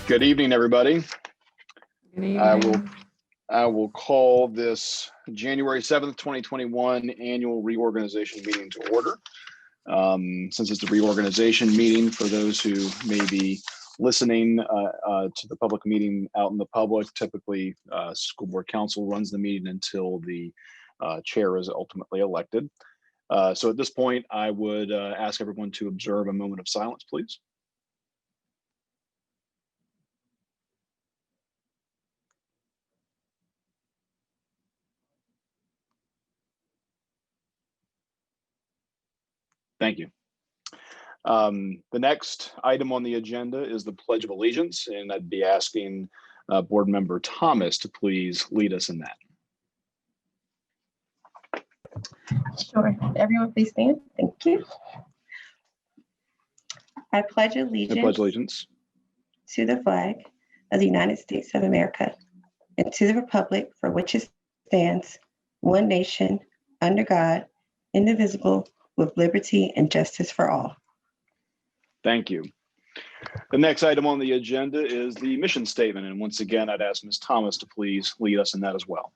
Good evening, everybody. Good evening. I will call this January 7th, 2021 annual reorganization meeting to order. Since it's a reorganization meeting, for those who may be listening to the public meeting out in the public, typically school board council runs the meeting until the chair is ultimately elected. So at this point, I would ask everyone to observe a moment of silence, please. Thank you. The next item on the agenda is the Pledge of Allegiance, and I'd be asking Board Member Thomas to please lead us in that. Sure. Everyone please stand. Thank you. I pledge allegiance, I pledge allegiance to the flag of the United States of America and to the republic for which it stands, one nation, under God, indivisible, with liberty and justice for all. Thank you. The next item on the agenda is the mission statement. And once again, I'd ask Ms. Thomas to please lead us in that as well.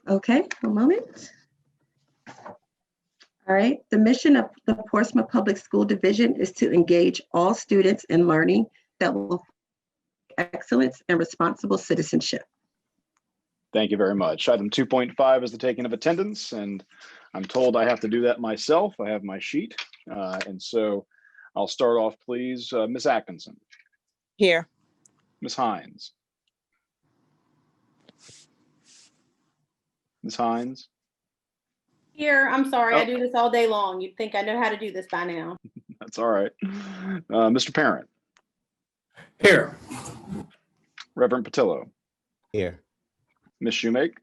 Okay, a moment. All right, the mission of the Portsmouth Public School Division is to engage all students in learning that will excellence and responsible citizenship. Thank you very much. Item 2.5 is the taking of attendance, and I'm told I have to do that myself. I have my sheet, and so I'll start off, please. Ms. Atkinson. Here. Ms. Hines. Ms. Hines. Here, I'm sorry, Oh. I do this all day long. You'd think I know how to do this by now. That's all right. Mr. Parent. Here. Reverend Patillo. Here. Ms. Shoemake.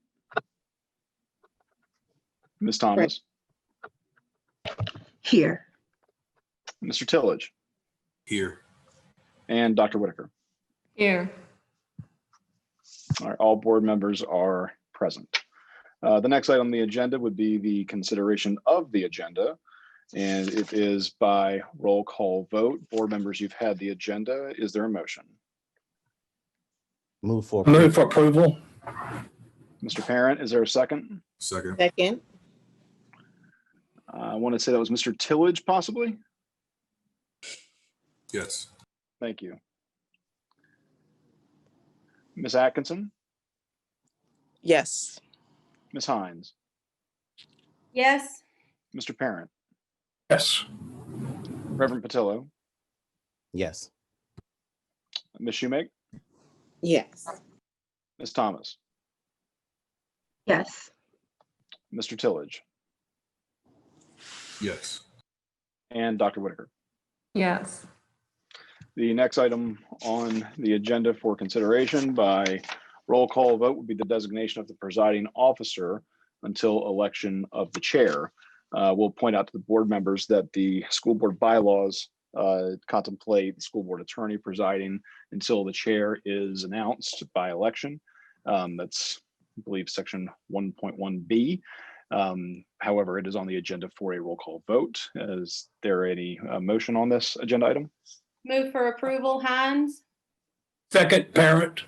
Ms. Thomas. Here. Mr. Tillage. Here. And Dr. Whitaker. Here. All right, all board members are present. The next item on the agenda would be the consideration of the agenda, and it is by roll call vote. Board members, you've had the agenda. Is there a motion? Move for approval. Mr. Parent, is there a second? Second. Second. I want to say that was Mr. Tillage, possibly. Yes. Thank you. Ms. Atkinson, Yes. Ms. Hines, Yes, Mr. Parent, Yes. Reverend Patillo, Yes. Ms. Shoemake, Yes. Ms. Thomas, Yes. Mr. Tillage, Yes. and Dr. Whitaker. Yes. The next item on the agenda for consideration by roll call vote would be the designation of the presiding officer until election of the chair. We'll point out to the board members that the school board bylaws contemplate the school board attorney presiding until the chair is announced by election. That's, I believe, section 1.1B. However, it is on the agenda for a roll call vote. Is there any motion on this agenda item? move for approval, Hines. Second. Parent.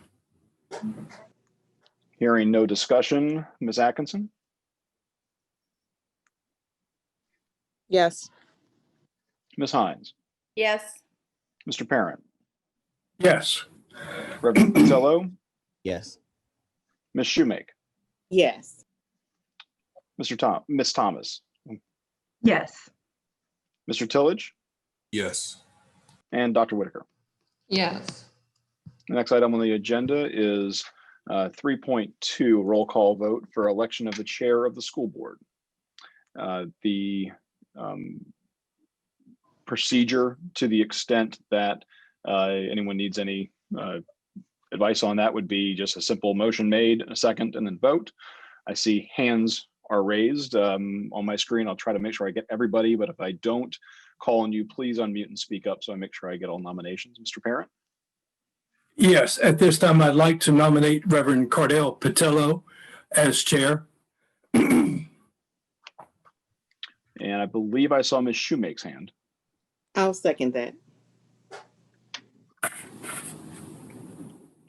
Hearing no discussion, Ms. Atkinson, Yes. Ms. Hines, Yes, Mr. Parent, Yes. Reverend Patillo, Yes. Ms. Shoemake, Yes. Ms. Thomas, Yes. Mr. Tillage, Yes. and Dr. Whitaker. Yes. The next item on the agenda is 3.2, roll call vote for election of the chair of the school board. The procedure, to the extent that anyone needs any advice on that, would be just a simple motion made, a second, and then vote. I see hands are raised on my screen. I'll try to make sure I get everybody, but if I don't call on you, please unmute and speak up so I make sure I get all nominations. Mr. Parent? Yes. At this time, I'd like to nominate Reverend Cardell Patillo as chair. And I believe I saw Ms. Shoemake's hand. I'll second that.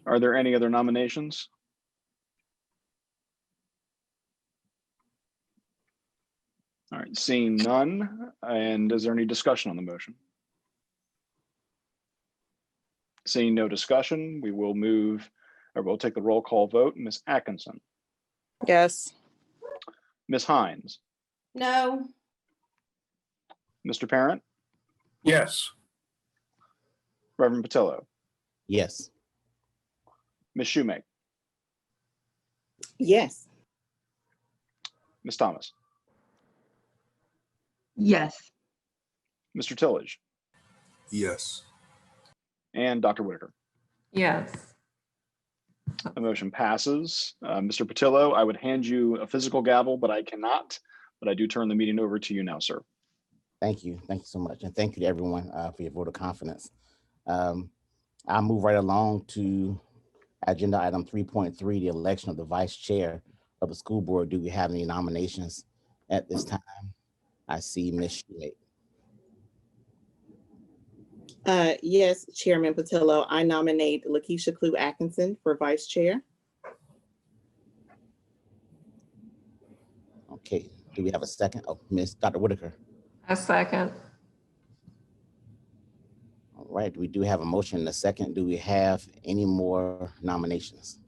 Are there any other nominations? All right, seeing none, and is there any discussion on the motion? Seeing no discussion, we will move, or we'll take the roll call vote. Ms. Atkinson, Yes. Ms. Hines, No. Mr. Parent, Yes. Reverend Patillo, Yes. Ms. Shoemake, Yes. Ms. Thomas, Yes. Mr. Tillage, Yes. and Dr. Whitaker. Yes. The motion passes. Mr. Patillo, I would hand you a physical gavel, but I cannot. But I do turn the meeting over to you now, sir. Thank you. Thank you so much. And thank you to everyone for your vote of confidence. I'll move right along to agenda item 3.3, the election of the vice chair of the school board. Do we have any nominations at this time? I see Ms. Shoemake. Yes, Chairman Patillo, I nominate Lakeisha Clue Atkinson for vice chair. Okay, do we have a second? Oh, Dr. Whitaker. A second. All right, we do have a motion and a second. Do we have any more nominations?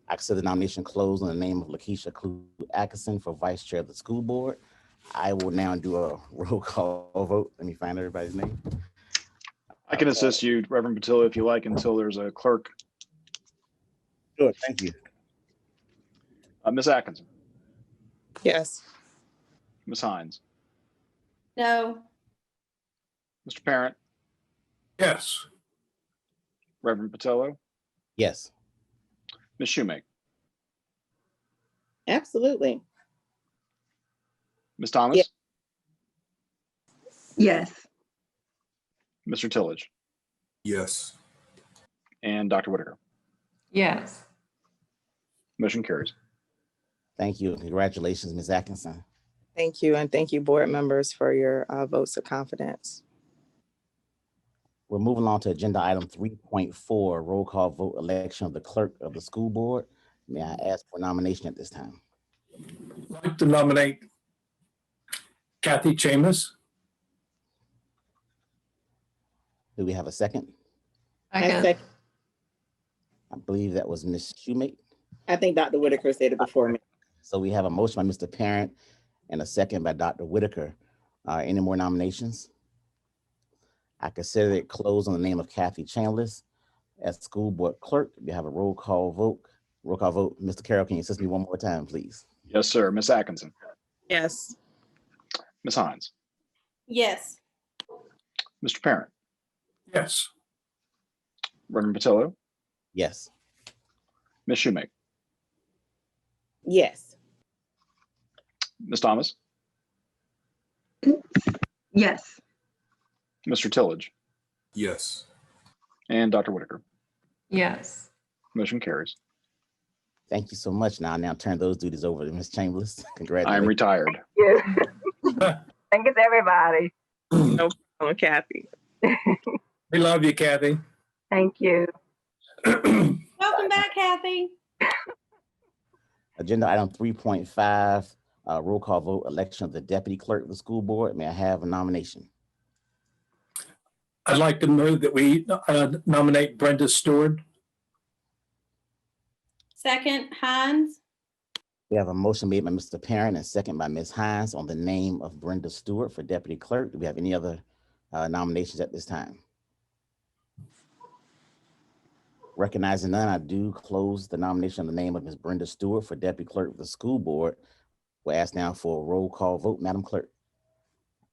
I consider the nomination closed in the name of Lakeisha Clue Atkinson for vice chair of the school board. I will now do a roll call vote. Let me find everybody's name. I can assist you, Reverend Patillo, if you like, until there's a clerk. Sure, thank you. Ms. Atkinson, Yes. Ms. Hines, No. Mr. Parent, Yes. Reverend Patillo, Yes. Ms. Shoemake, Absolutely. Ms. Thomas, Yeah. Yes. Mr. Tillage, Yes. and Dr. Whitaker. Yes. Motion carries. Thank you. Congratulations, Ms. Atkinson. Thank you. And thank you, board members, for your votes of confidence. We're moving on to agenda item 3.4, roll call vote election of the clerk of the school board. May I ask for nomination at this time? I'd like to nominate Kathy Chambers. Do we have a second? Second. I believe that was Ms. Shoemake. I think Dr. Whitaker said it before me. So we have a motion by Mr. Parent and a second by Dr. Whitaker. Any more nominations? I consider it closed on the name of Kathy Chambers as school board clerk. We have a roll call vote. Roll call vote. Mr. Carroll, can you assist me one more time, please? Yes, sir. Ms. Atkinson, Yes. Ms. Hines, Yes. Mr. Parent, Yes. Reverend Patillo, Yes. Ms. Shoemake, Yes. Ms. Thomas, Yes. Mr. Tillage, Yes. and Dr. Whitaker. Yes. Motion carries. Thank you so much. Now turn those duties over to Ms. Chambers. I am Congratulations. retired. Thank you to everybody. Oh, Kathy. We love you, Kathy. Thank you. Welcome back, Kathy. Agenda item 3.5, roll call vote election of the deputy clerk of the school board. May I have a nomination? I'd like to move that we nominate Brenda Stewart. Second, Hines. We have a motion made by Mr. Parent and second by Ms. Hines on the name of Brenda Stewart for deputy clerk. Do we have any other nominations at this time? Recognizing none, I do close the nomination of the name of Ms. Brenda Stewart for deputy clerk of the school board. We'll ask now for a roll call vote, Madam Clerk.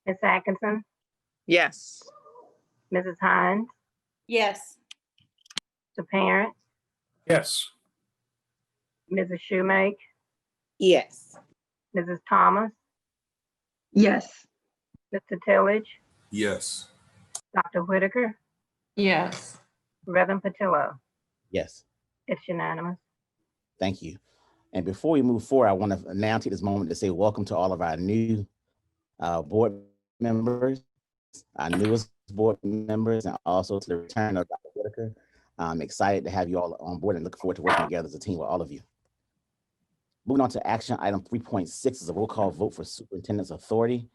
Ms. Atkinson, Yes. Mrs. Hines, Yes. the parent, Yes. Mrs. Shoemake, Yes. Mrs. Thomas, Yes. Mr. Tillage, Yes. Dr. Whitaker, Yes. Reverend Patillo. Yes, It's unanimous. thank you. And before we move forward, I want to now take this moment to say welcome to all of our new board members, our newest board members, and also to the return of Dr. Whitaker. I'm excited to have you all on board and look forward to working together as a team with all of you. Moving on to action item 3.6 is a roll call vote for superintendent's authority.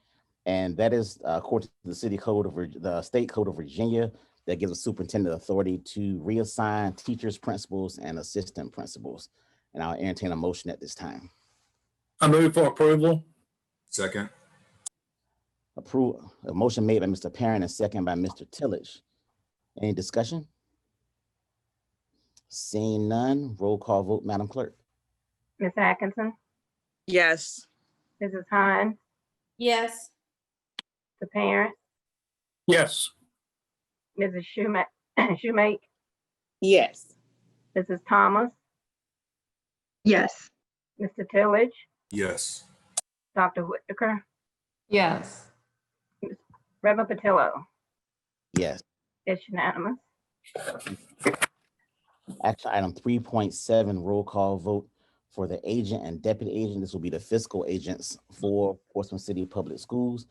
And that is according to the the state code of Virginia, that gives a superintendent authority to reassign teachers, principals, and assistant principals. And I'll entertain a motion at this time. I move for approval. Second. A motion made by Mr. Parent and second by Mr. Tillage. Any discussion? Seeing none, roll call vote, Madam Clerk. Ms. Atkinson, Yes. Mrs. Hines, Yes. the parent, Yes. Mrs. Shoemake, Yes. Mrs. Thomas, Yes. Mr. Tillage, Yes. Dr. Whitaker, Yes. Reverend Patillo. Yes. It's unanimous. Action item 3.7, roll call vote for the agent and deputy agent. This will be the fiscal agents for Portsmouth City Public Schools.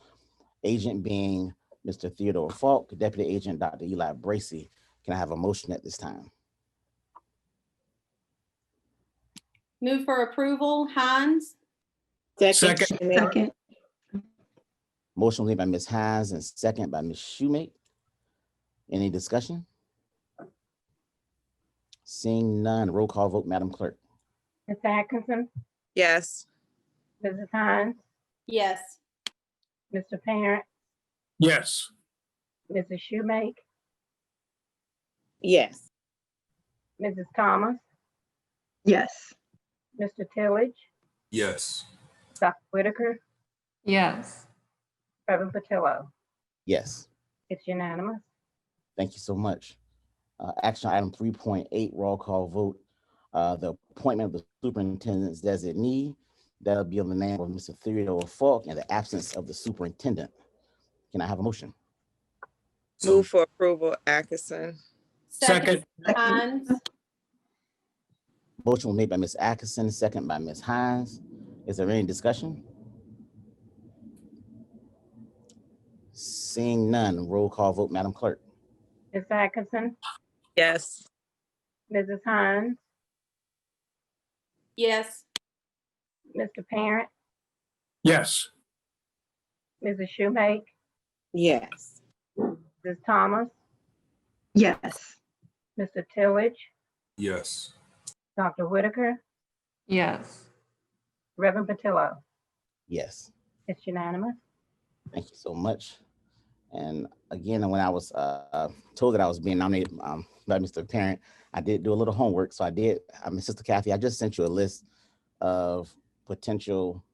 Agent being Mr. Theodore Falk, deputy agent Dr. Eli Bracy. Can I have a motion at this time? Move for approval, Hines. Second. Shoemake. Second. Motion made by Ms. Hines and second by Ms. Shoemake. Any discussion? Seeing none, roll call vote, Madam Clerk. Ms. Atkinson, Yes. Mrs. Hines, Yes. Mr. Parent, Yes. Mrs. Shoemake, Yes. Mrs. Thomas, Yes. Mr. Tillage, Yes. Dr. Whitaker, Yes. Reverend Patillo. Yes. It's unanimous. Thank you so much. Action item 3.8, roll call vote. The appointment of the superintendent's designee. That'll be on the name of Mr. Theodore Falk in the absence of the superintendent. Can I have a motion? Move for approval, Atkinson. Second. Hines. Motion was made by Ms. Atkinson, second by Ms. Hines. Is there any discussion? Seeing none, roll call vote, Madam Clerk. Ms. Atkinson, Yes. Mrs. Hines, Yes. Mr. Parent, Yes. Mrs. Shoemake, Yes. Mrs. Thomas, Yes. Mr. Tillage, Yes. Dr. Whitaker, Yes. Reverend Patillo. Yes. It's unanimous. Thank you so much. And again, when I was told that I was being nominated by Mr. Parent, I did do a little homework. So I did, Sister Kathy, I just sent you a list of potential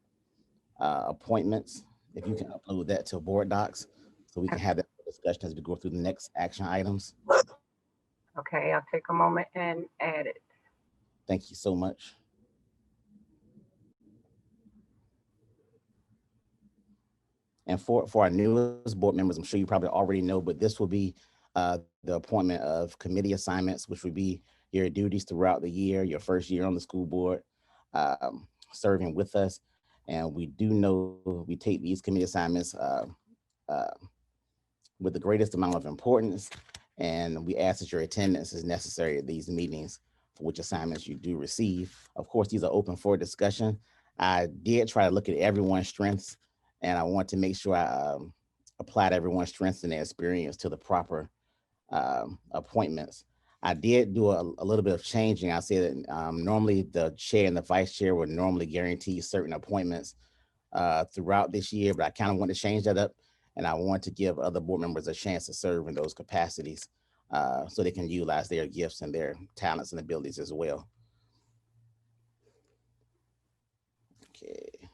appointments. If you can upload that to board docs, so we can have that discussion as we go through the next action items. Okay, I'll take a moment and add it. Thank you so much. And for our newest board members, I'm sure you probably already know, but this will be the appointment of committee assignments, which would be your duties throughout the year, your first year on the school board, serving with us. And we do know we take these committee assignments with the greatest amount of importance. And we ask that your attendance is necessary at these meetings for which assignments you do receive. Of course, these are open for discussion. I did try to look at everyone's strengths, and I want to make sure I applied everyone's strengths and their experience to the proper appointments. I did do a little bit of changing. I said that normally the chair and the vice chair would normally guarantee certain appointments throughout this year, but I kind of want to change that up, and I want to give other board members a chance to serve in those capacities so they can utilize their gifts and their talents and abilities as well. Okay.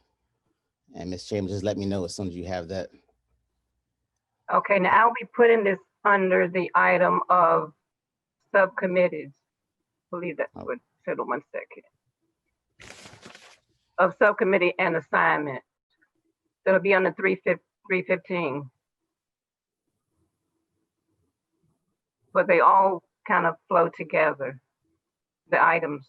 And Ms. Chambers, just let me know as soon as you have that. Okay, now I'll be putting this under the item of subcommittees. I believe that's what, hold on 1 second. Of subcommittee and assignment. That'll be on the 315. But they all kind of flow together, the items.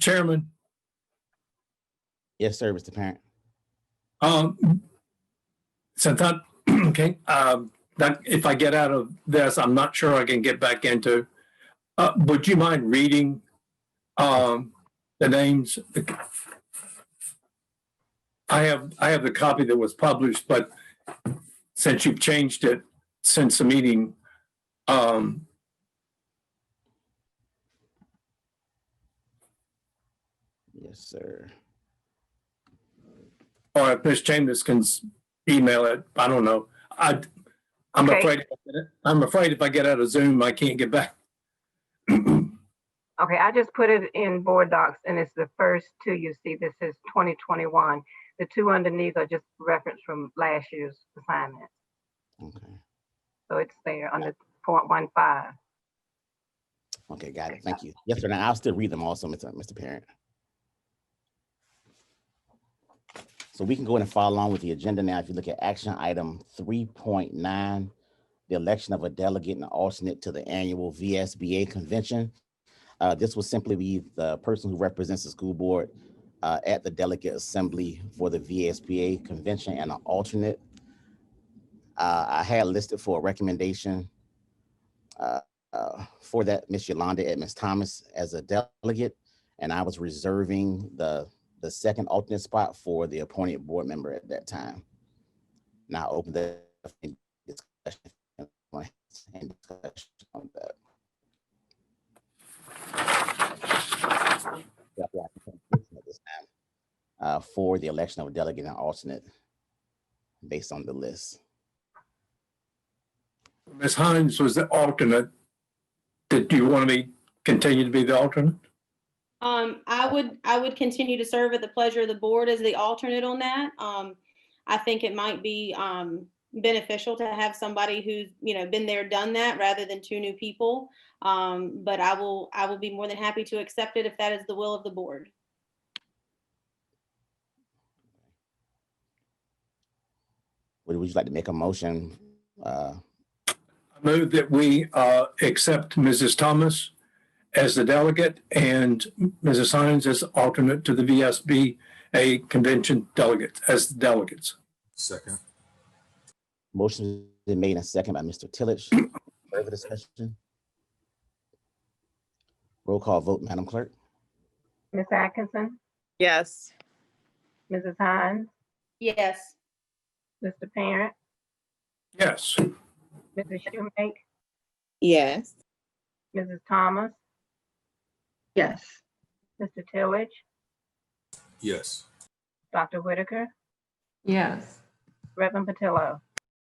Chairman, Yes, sir, Mr. Parent. since I, okay, that if I get out of this, I'm not sure I can get back into. Would you mind reading the names? I have the copy that was published, but since you've changed it since the meeting, Yes, sir. or if Ms. Chambers can email it, I don't know. I'm Okay. afraid if I get out of Zoom, I can't get back. Okay, I just put it in board docs and it's the first two you see. This is 2021. The two underneath are just reference from last year's assignment. Okay. So it's there under 0.15. Okay, got it. Thank you. Yes, sir. Now I'll still read them also, Mr. Parent. So we can go in and follow along with the agenda now. If you look at action item 3.9, the election of a delegate and alternate to the annual VSBA convention. This will simply be the person who represents the school board at the delegate assembly for the VSBA convention and an alternate. I had listed for a recommendation for that Miss Yolanda Edmonds Thomas as a delegate, and I was reserving the second alternate spot for the appointed board member at that time. Now open the discussion on that. At this time, for the election of a delegate and alternate based on the list. Ms. Hines was the alternate. Did you want me to continue to be the alternate? I would continue to serve at the pleasure of the board as the alternate on that. I think it might be beneficial to have somebody who's, been there, done that, rather than two new people. But I will be more than happy to accept it if that is the will of the board. Would you like to make a motion? I move that we accept Mrs. Thomas as the delegate and Mrs. Hines as alternate to the VSBA convention delegate as delegates. Second. Motion been made and second by Mr. Tillage. Further discussion? Roll call vote, Madam Clerk. Ms. Atkinson, Yes. Mrs. Hines, Yes. Mr. Parent, Yes. Mrs. Shoemake, Yes. Mrs. Thomas, Yes. Mr. Tillage, Yes. Dr. Whitaker, Yes. Reverend Patillo.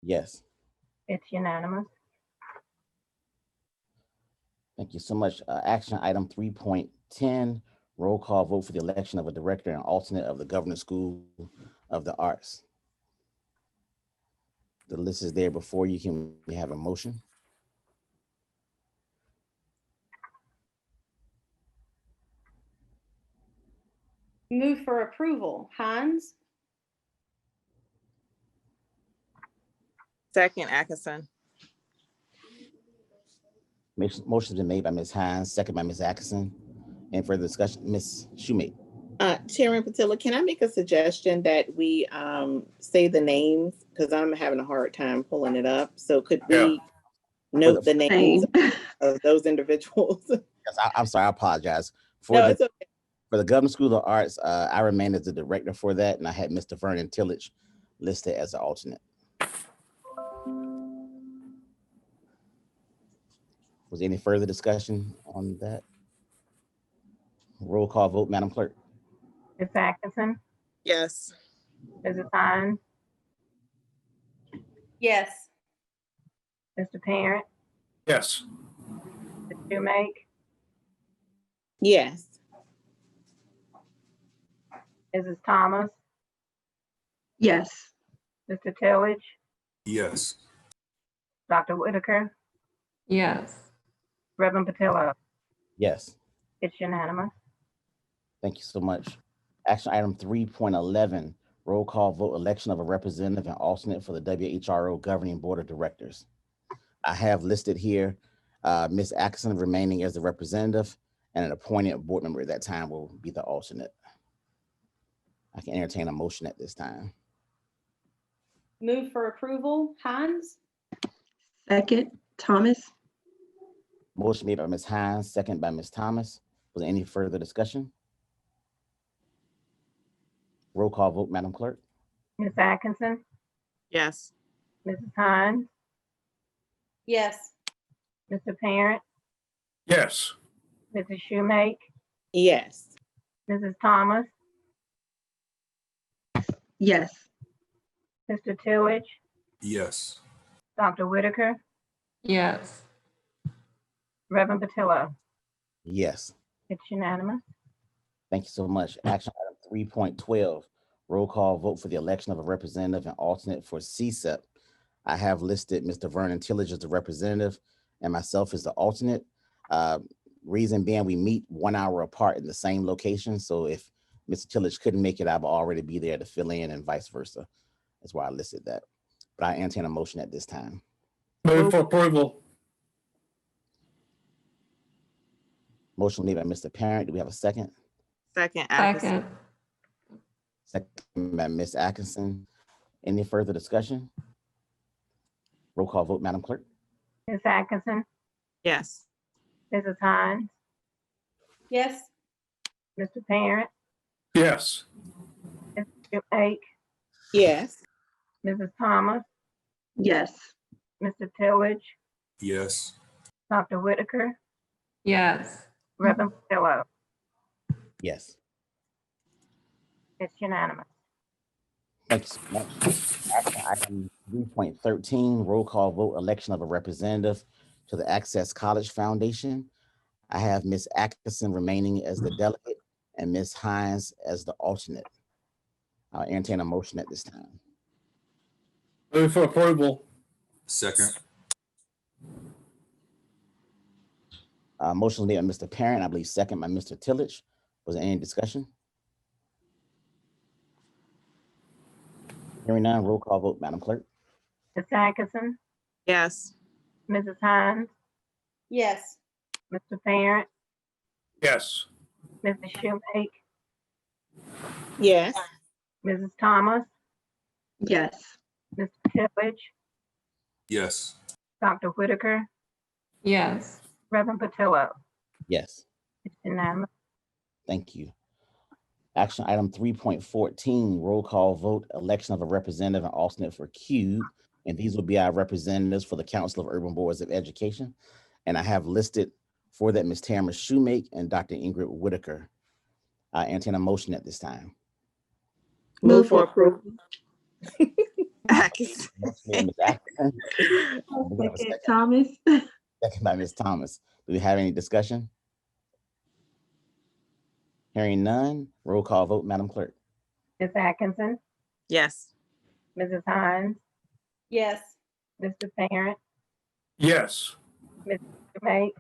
Yes. It's unanimous. Thank you so much. Action item 3.10, roll call vote for the election of a director and alternate of the Governor's School of the Arts. The list is there before you. Can we have a motion? Move for approval. Hines? Second, Atkinson. Motion's been made by Ms. Hines, second by Ms. Atkinson. Any further discussion? Ms. Shoemake. Chairman Patillo, can I make a suggestion that we say the names? Because I'm having a hard time pulling it up. So could we note the names of those individuals? Yes, I'm sorry, I apologize. It's okay. For the Governor's School of Arts, I remain as the director for that, and I had Mr. Vernon Tillage listed as an alternate. Was there any further discussion on that? Roll call vote, Madam Clerk. Ms. Atkinson, Yes. Mrs. Hines, Yes. Mr. Parent, Yes. Ms. Shoemake, Yes. Mrs. Thomas, Yes. Mr. Tillage, Yes. Dr. Whitaker, Yes. Reverend Patillo. Yes. It's unanimous. Thank you so much. Action item 3.11, roll call vote election of a representative and alternate for the WHRO Governing Board of Directors. I have listed here Ms. Atkinson remaining as the representative and an appointed board member at that time will be the alternate. I can entertain a motion at this time. Move for approval, Hines? Second, Thomas. Motion made by Ms. Hines, second by Ms. Thomas. Was there any further discussion? Roll call vote, Madam Clerk. Ms. Atkinson, Yes. Mrs. Hines, Yes. Mr. Parent, Yes. Mrs. Shoemake, Yes. Mrs. Thomas, Yes. Mr. Tillage, Yes. Dr. Whitaker, Yes. Reverend Patillo. Yes. It's unanimous. Thank you so much. Action item 3.12, roll call vote for the election of a representative and alternate for CSEP. I have listed Mr. Vernon Tillage as the representative and myself as the alternate. Reason being, we meet 1 hour apart in the same location. So if Mr. Tillage couldn't make it, I will already be there to fill in and vice versa. That's why I listed that. But I entertain a motion at this time. Move for approval. Motion made by Mr. Parent. Do we have a second? Second, Atkinson. Second. Second by Ms. Atkinson. Any further discussion? Roll call vote, Madam Clerk. Ms. Atkinson, Yes. Mrs. Hines, Yes. Mr. Parent, Yes. Mr. Shoemake, Yes. Mrs. Thomas, Yes. Mr. Tillage, Yes. Dr. Whitaker, Yes. Reverend Patillo. Yes. It's unanimous. Thanks so much. Action item 3.13, roll call vote, election of a representative to the Access College Foundation. I have Ms. Atkinson remaining as the delegate and Ms. Hines as the alternate. I'll entertain a motion at this time. Move for approval. Second. Motion made by Mr. Parent, I believe second by Mr. Tillage. Was there any discussion? Hearing none, roll call vote, Madam Clerk. Ms. Atkinson, Yes. Mrs. Hines, Yes. Mr. Parent, Yes. Mrs. Shoemake, Yes. Mrs. Thomas, Yes. Mr. Tillage, Yes. Dr. Whitaker, Yes. Reverend Patillo. Yes. It's unanimous. Thank you. Action item 3.14, roll call vote, election of a representative and alternate for CUBE. And these will be our representatives for the Council of Urban Boards of Education. And I have listed for that Ms. Tamara Shoemake and Dr. Ingrid Whitaker. I entertain a motion at this time. Move for approval. Atkinson. Motion made by Ms. Atkinson. Do we have a Second, second? Thomas. Second by Ms. Thomas. Do we have any discussion? Hearing none, roll call vote, Madam Clerk. Ms. Atkinson, Yes. Mrs. Hines, Yes. Mr. Parent, Yes. Mr. Shoemake,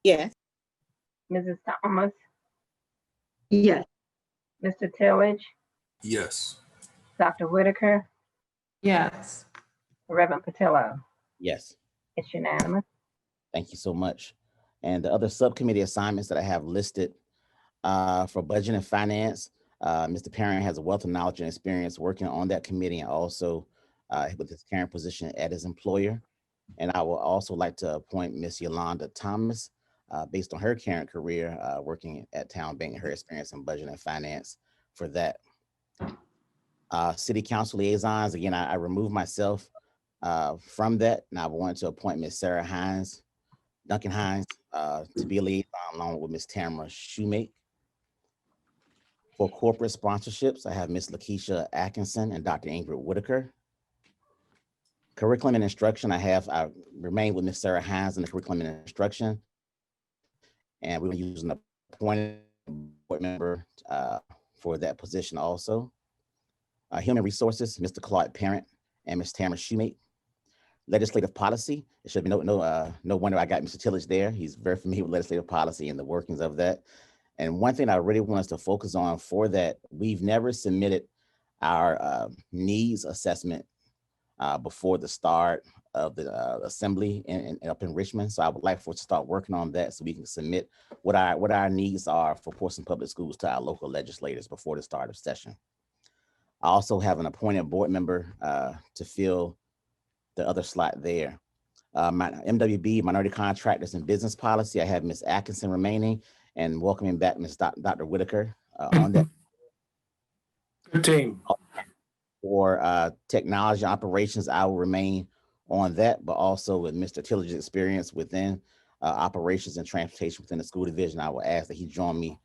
Yes. Mrs. Thomas, Yes. Mr. Tillage, Yes. Dr. Whitaker, Yes. Reverend Patillo. Yes. It's unanimous. Thank you so much. And the other subcommittee assignments that I have listed for budget and finance, Mr. Parent has a wealth of knowledge and experience working on that committee and also with his current position at his employer. And I will also like to appoint Ms. Yolanda Thomas based on her current career working at Town Bank and her experience in budget and finance for that. City Council liaisons, again, I removed myself from that, and I wanted to appoint Ms. Sarah Hines, Duncan Hines, to be a liaison along with Ms. Tamara Shoemake. For corporate sponsorships, I have Ms. Lakeisha Atkinson and Dr. Ingrid Whitaker. Curriculum and instruction, I remain with Ms. Sarah Hines in the curriculum and instruction. And we're using an appointed board member for that position also. Human resources, Mr. Claude Parent and Ms. Tamara Shoemake. Legislative policy, it should be no wonder I got Mr. Tillage there. He's very familiar with legislative policy and the workings of that. And one thing I really want us to focus on for that, we've never submitted our needs assessment before the start of the assembly up in Richmond. So I would like for us to start working on that so we can submit what our needs are for Portsmouth Public Schools to our local legislators before the start of session. I also have an appointed board member to fill the other slot there. My MWB, Minority Contractors and Business Policy, I have Ms. Atkinson remaining, and welcoming back Ms. Dr. Whitaker on that. Good team. For technology operations, I will remain on that, but also with Mr. Tillage experience within operations and transportation within the school division, I will ask that he join me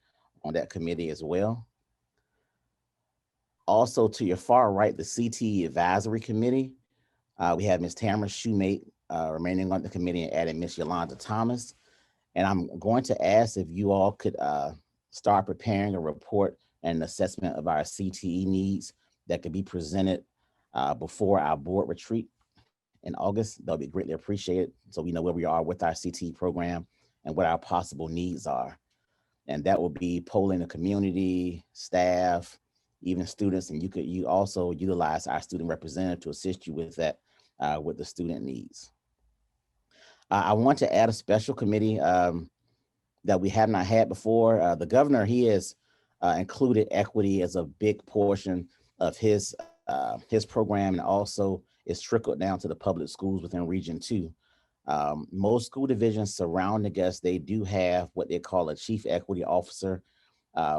on that committee as well. Also, to your far right, the Cte Advisory Committee, we have Ms. Tamara Shoemate remaining on the committee and adding Ms. Yolanda Thomas. And I'm going to ask if you all could start preparing a report and assessment of our CTE needs that could be presented before our board retreat in August. That'll be greatly appreciated, so we know where we are with our CTE program and what our possible needs are. And that will be polling the community, staff, even students, and you also utilize our student representative to assist you with that, with the student needs. I want to add a special committee that we have not had before. The governor, he has included equity as a big portion of his program, and also is trickled down to the public schools within Region 2. Most school divisions surrounding us, they do have what they call a chief equity officer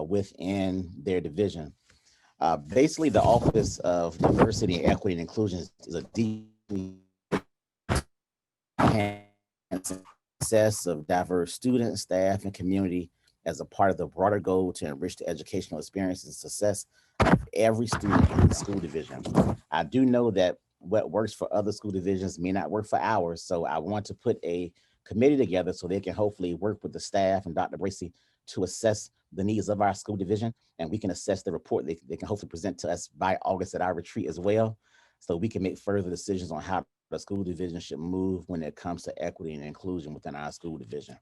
within their division. Basically, the Office of Diversity, Equity, and Inclusion is a deeply success of diverse students, staff, and community as a part of the broader goal to enrich the educational experience and success of every student in the school division. I do know that what works for other school divisions may not work for ours, so I want to put a committee together so they can hopefully work with the staff and Dr. Bracy to assess the needs of our school division, and we can assess the report they can hopefully present to us by August at our retreat as well, so we can make further decisions on how the school division should move when it comes to equity and inclusion within our school division.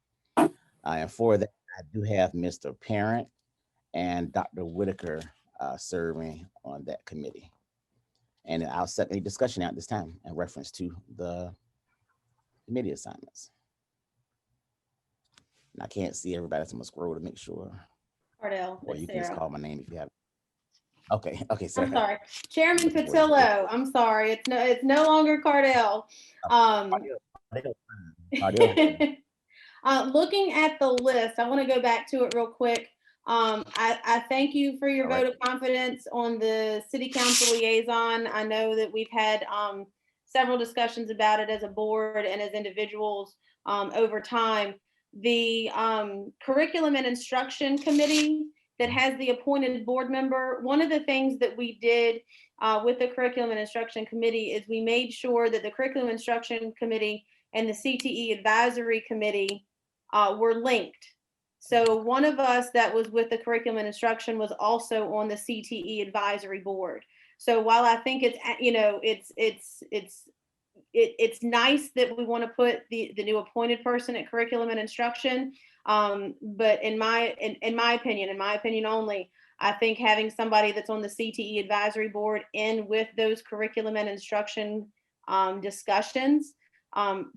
And for that, I do have Mr. Parent and Dr. Whitaker serving on that committee. And I'll set a discussion out this time in reference to the committee assignments. And I can't see everybody, so I'm gonna scroll to make sure. Cardell, Or it's you can just Sarah. call my name if you have. Okay, Sarah. I'm sorry, Chairman Patillo. I'm sorry, it's no longer Cardell. Looking at the list, I want to go back to it real quick. I thank you for your vote of confidence on the City Council Liaison. I know that we've had several discussions about it as a board and as individuals over time. The Curriculum and Instruction Committee that has the appointed board member, one of the things that we did with the Curriculum and Instruction Committee is we made sure that the Curriculum Instruction Committee and the CTE Advisory Committee were linked. So one of us that was with the Curriculum and Instruction was also on the CTE Advisory Board. So while I think it's, you know, it's nice that we want to put the new appointed person at Curriculum and Instruction, but in my opinion only, I think having somebody that's on the CTE Advisory Board in with those Curriculum and Instruction discussions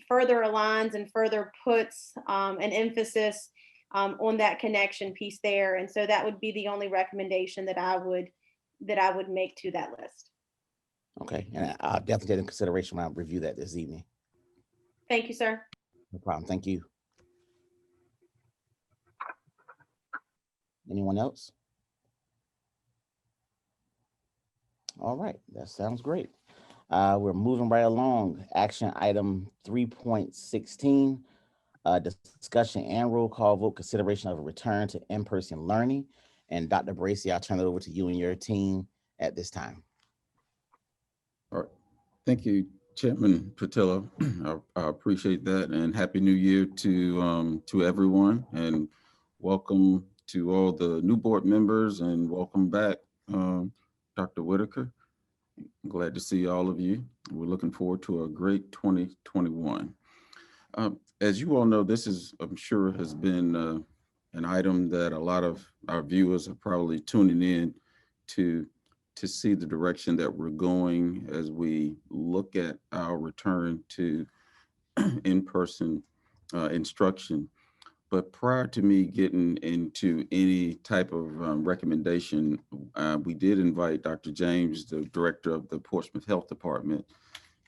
further aligns and further puts an emphasis on that connection piece there. And so that would be the only recommendation that I would make to that list. Okay, and I'll definitely take into consideration when I review that this evening. Thank you, sir. No problem, thank you. Anyone else? All right, that sounds great. We're moving right along. Action item 3.16, discussion and roll call vote, consideration of a return to in-person learning. And Dr. Bracy, I'll turn it over to you and your team at this time. All right. Thank you, Chairman Patillo. I appreciate that, and Happy New Year to everyone, and welcome to all the new board members, and welcome back, Dr. Whitaker. I'm glad to see all of you. We're looking forward to a great 2021. As you all know, this is, I'm sure, has been an item that a lot of our viewers are probably tuning in to to see the direction that we're going as we look at our return to in-person instruction. But prior to me getting into any type of recommendation, we did invite Dr. James, the director of the Portsmouth Health Department,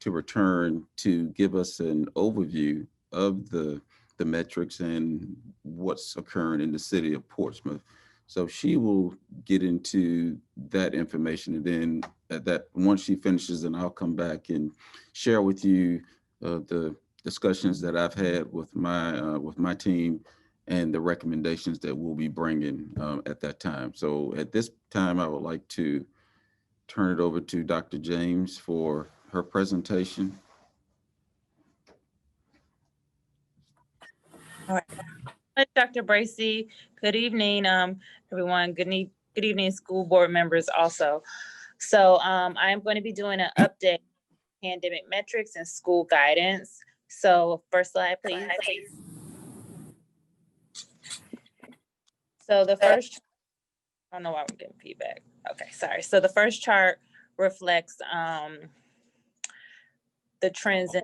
to return to give us an overview of the metrics and what's occurring in the city of Portsmouth. So she will get into that information, and then that once she finishes, then I'll come back and share with you the discussions that I've had with my team and the recommendations that we'll be bringing at that time. So at this time, I would like to turn it over to Dr. James for her presentation. All right. Dr. Bracy, good evening, everyone. Good evening, school board members also. So I am going to be doing an update pandemic metrics and school guidance. So first slide, please. So the first, I don't know why we're getting feedback. Okay, sorry. So the first chart reflects the trends in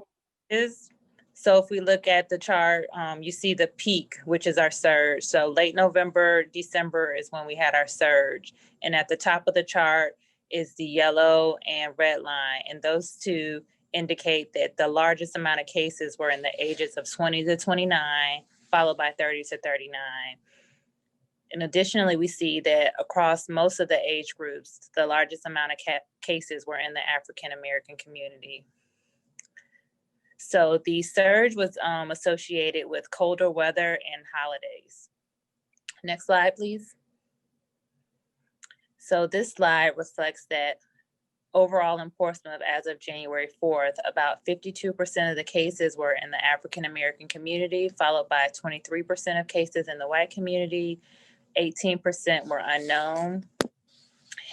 is. So if we look at the chart, you see the peak, which is our surge. So late November, December is when we had our surge. And at the top of the chart is the yellow and red line. And those two indicate that the largest amount of cases were in the ages of 20 to 29, followed by 30 to 39. And additionally, we see that across most of the age groups, the largest amount of cases were in the African-American community. So the surge was associated with colder weather and holidays. Next slide, please. So this slide reflects that overall in Portsmouth as of January 4th, about 52% of the cases were in the African-American community, followed by 23% of cases in the white community, 18% were unknown,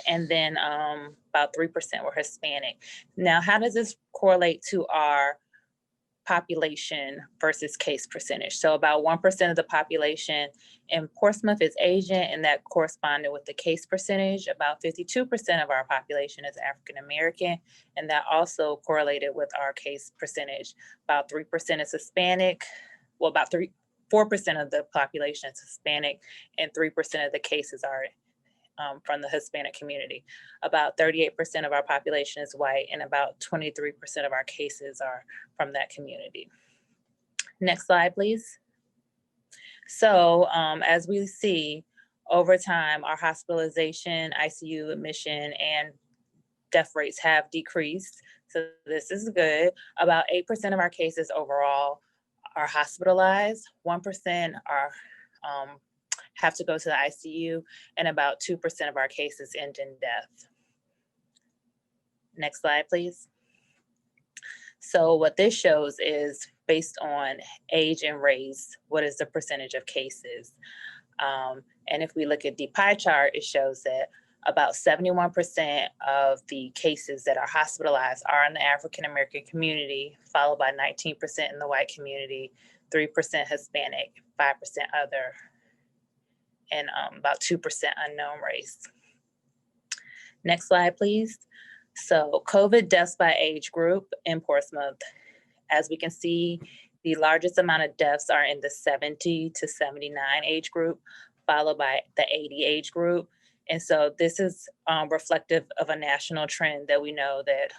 and then about 3% were Hispanic. Now, how does this correlate to our population versus case percentage? So about 1% of the population in Portsmouth is Asian, and that corresponded with the case percentage. About 52% of our population is African American, and that also correlated with our case percentage. About 3% is Hispanic. Well, about 4% of the population is Hispanic, and 3% of the cases are from the Hispanic community. About 38% of our population is white, and about 23% of our cases are from that community. Next slide, please. So as we see over time, our hospitalization, ICU admission, and death rates have decreased. So this is good. About 8% of our cases overall are hospitalized. 1% are have to go to the ICU, and about 2% of our cases end in death. Next slide, please. So what this shows is based on age and race, what is the percentage of cases? And if we look at the pie chart, it shows that about 71% of the cases that are hospitalized are in the African-American community, followed by 19% in the white community, 3% Hispanic, 5% other, and about 2% unknown race. Next slide, please. So COVID deaths by age group in Portsmouth. As we can see, the largest amount of deaths are in the 70 to 79 age group, followed by the 80 age group. And so this is reflective of a national trend that we know that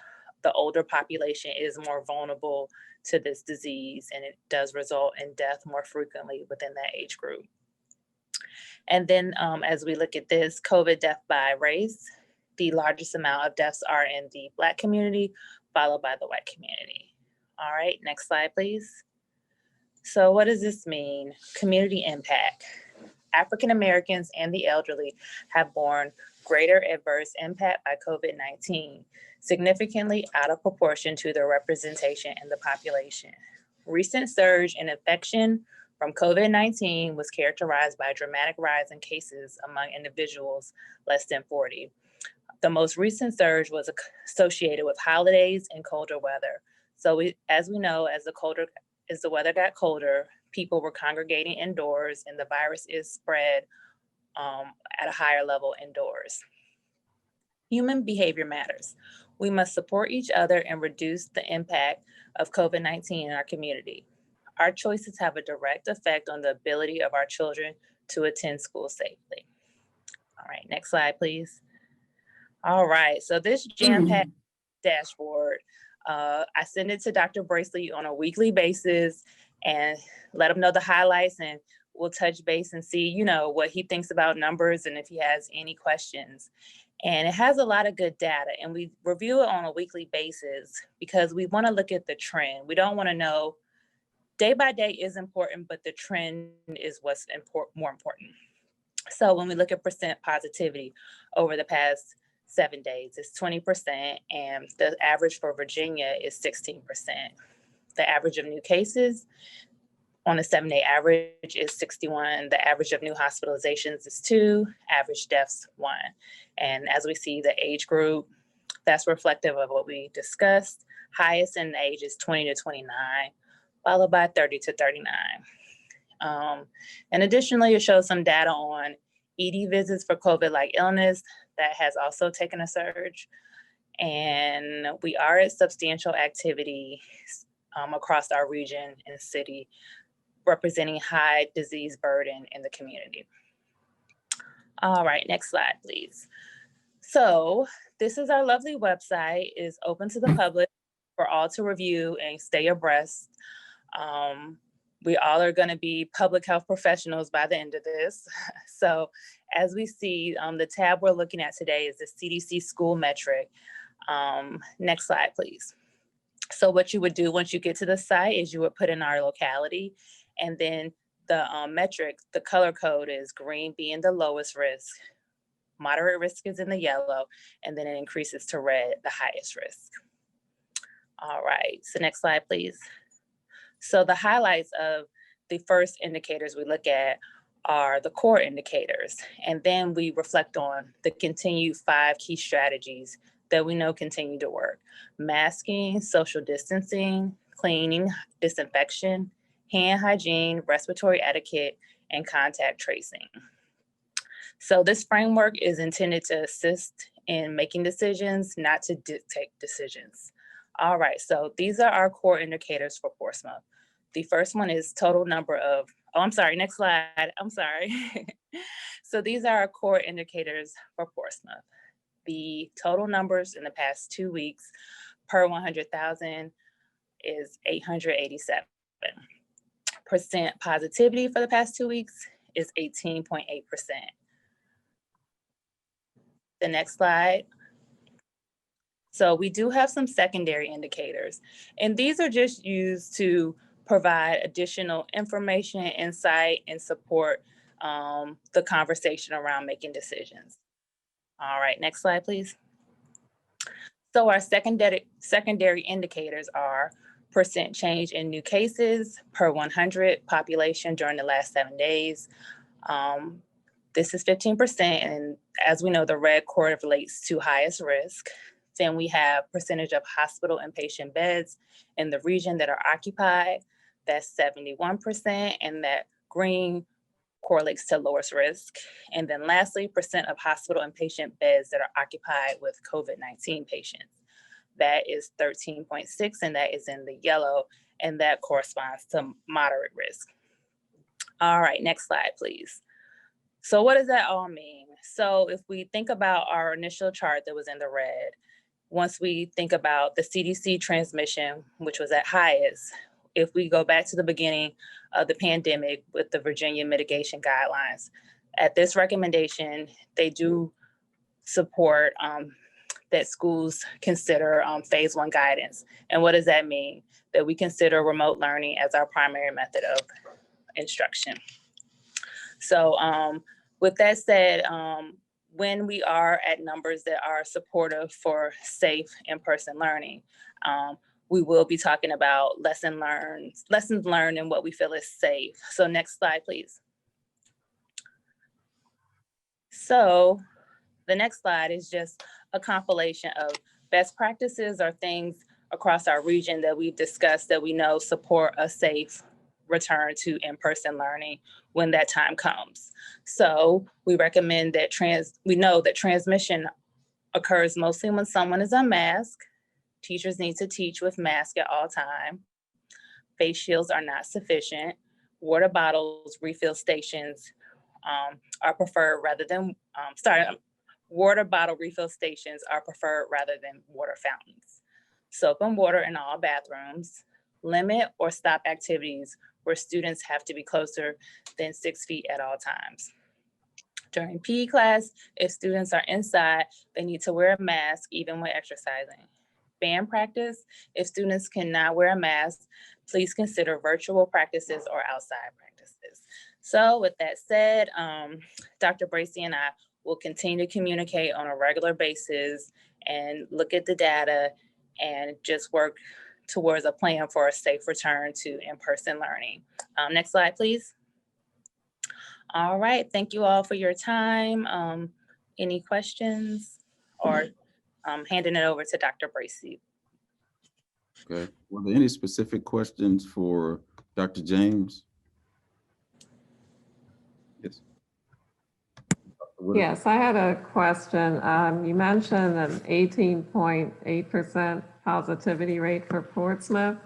the older population is more vulnerable to this disease, and it does result in death more frequently within that age group. And then as we look at this COVID death by race, the largest amount of deaths are in the Black community, followed by the white community. All right, next slide, please. So what does this mean? Community impact. African Americans and the elderly have borne greater adverse impact by COVID-19, significantly out of proportion to their representation in the population. Recent surge in infection from COVID-19 was characterized by a dramatic rise in cases among individuals less than 40. The most recent surge was associated with holidays and colder weather. So as we know, as the weather got colder, people were congregating indoors, and the virus is spread at a higher level indoors. Human behavior matters. We must support each other and reduce the impact of COVID-19 in our community. Our choices have a direct effect on the ability of our children to attend school safely. All right, next slide, please. All right, so this jam-packed dashboard, I send it to Dr. Bracely on a weekly basis and let him know the highlights, and we'll touch base and see, you know, what he thinks about numbers and if he has any questions. And it has a lot of good data, and we review it on a weekly basis because we want to look at the trend. We don't want to know day by day is important, but the trend is what's more important. So when we look at percent positivity over the past 7 days, it's 20%, and the average for Virginia is 16%. The average of new cases on a 7-day average is 61. The average of new hospitalizations is 2, average deaths 1. And as we see the age group, that's reflective of what we discussed. Highest in the age is 20 to 29, followed by 30 to 39. And additionally, it shows some data on ED visits for COVID-like illness that has also taken a surge. And we are at substantial activity across our region and city, representing high disease burden in the community. All right, next slide, please. So this is our lovely website. It's open to the public for all to review and stay abreast. We all are going to be public health professionals by the end of this. So as we see, the tab we're looking at today is the CDC School Metric. Next slide, please. So what you would do once you get to the site is you would put in our locality, and then the metric, the color code is green being the lowest risk, moderate risk is in the yellow, and then it increases to red, the highest risk. All right, so next slide, please. So the highlights of the first indicators we look at are the core indicators, and then we reflect on the continued 5 key strategies that we know continue to work: masking, social distancing, cleaning, disinfection, hand hygiene, respiratory etiquette, and contact tracing. So this framework is intended to assist in making decisions, not to dictate decisions. All right, so these are our core indicators for Portsmouth. The first one is total number of, oh, I'm sorry, next slide, I'm sorry. So these are our core indicators for Portsmouth. The total numbers in the past 2 weeks per 100,000 is 887. Percent positivity for the past 2 weeks is 18.8%. The next slide. So we do have some secondary indicators, and these are just used to provide additional information, insight, and support the conversation around making decisions. All right, next slide, please. So our secondary indicators are percent change in new cases per 100 population during the last 7 days. This is 15%, and as we know, the red correlates to highest risk. Then we have percentage of hospital inpatient beds in the region that are occupied. That's 71%, and that green correlates to lowest risk. And then lastly, percent of hospital inpatient beds that are occupied with COVID-19 patients. That is 13.6, and that is in the yellow, and that corresponds to moderate risk. All right, next slide, please. So what does that all mean? So if we think about our initial chart that was in the red, once we think about the CDC transmission, which was at highest, if we go back to the beginning of the pandemic with the Virginia mitigation guidelines, at this recommendation, they do support that schools consider phase 1 guidance. And what does that mean? That we consider remote learning as our primary method of instruction. So with that said, when we are at numbers that are supportive for safe in-person learning, we will be talking about lessons learned and what we feel is safe. So next slide, please. So the next slide is just a compilation of best practices or things across our region that we've discussed that we know support a safe return to in-person learning when that time comes. So we recommend that we know that transmission occurs mostly when someone is unmasked. Teachers need to teach with mask at all time. Face shields are not sufficient. Water bottles, refill stations are preferred rather than, water bottle refill stations are preferred rather than water fountains. Soap and water in all bathrooms. Limit or stop activities where students have to be closer than 6 feet at all times. During PE class, if students are inside, they need to wear a mask even when exercising. Band practice, if students cannot wear a mask, please consider virtual practices or outside practices. So with that said, Dr. Bracy and I will continue to communicate on a regular basis and look at the data and just work towards a plan for a safe return to in-person learning. Next slide, please. All right, thank you all for your time. Any questions, or handing it over to Dr. Bracy? Okay, were there any specific questions for Dr. James? Yes. Yes, I had a question. You mentioned an 18.8% positivity rate for Portsmouth.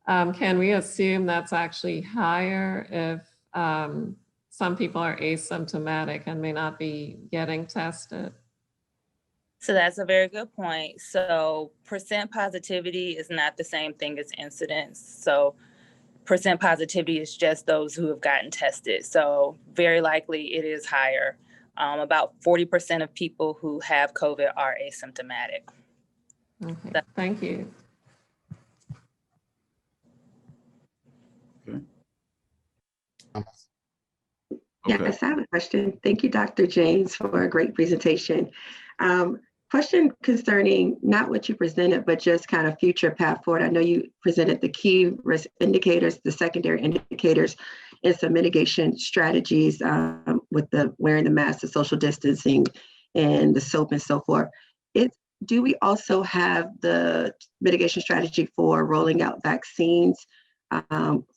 Can we assume that's actually higher if some people are asymptomatic and may not be getting tested? So that's a very good point. So percent positivity is not the same thing as incidence. So percent positivity is just those who have gotten tested. So very likely it is higher. About 40% of people who have COVID are asymptomatic. Okay, thank you. Okay. Yes, I have a question. Thank you, Dr. James, for a great presentation. Question concerning not what you presented, but just kind of future path forward. I know you presented the key risk indicators, the secondary indicators, and some mitigation strategies with the wearing the mask, the social distancing, and the soap and so forth. Do we also have the mitigation strategy for rolling out vaccines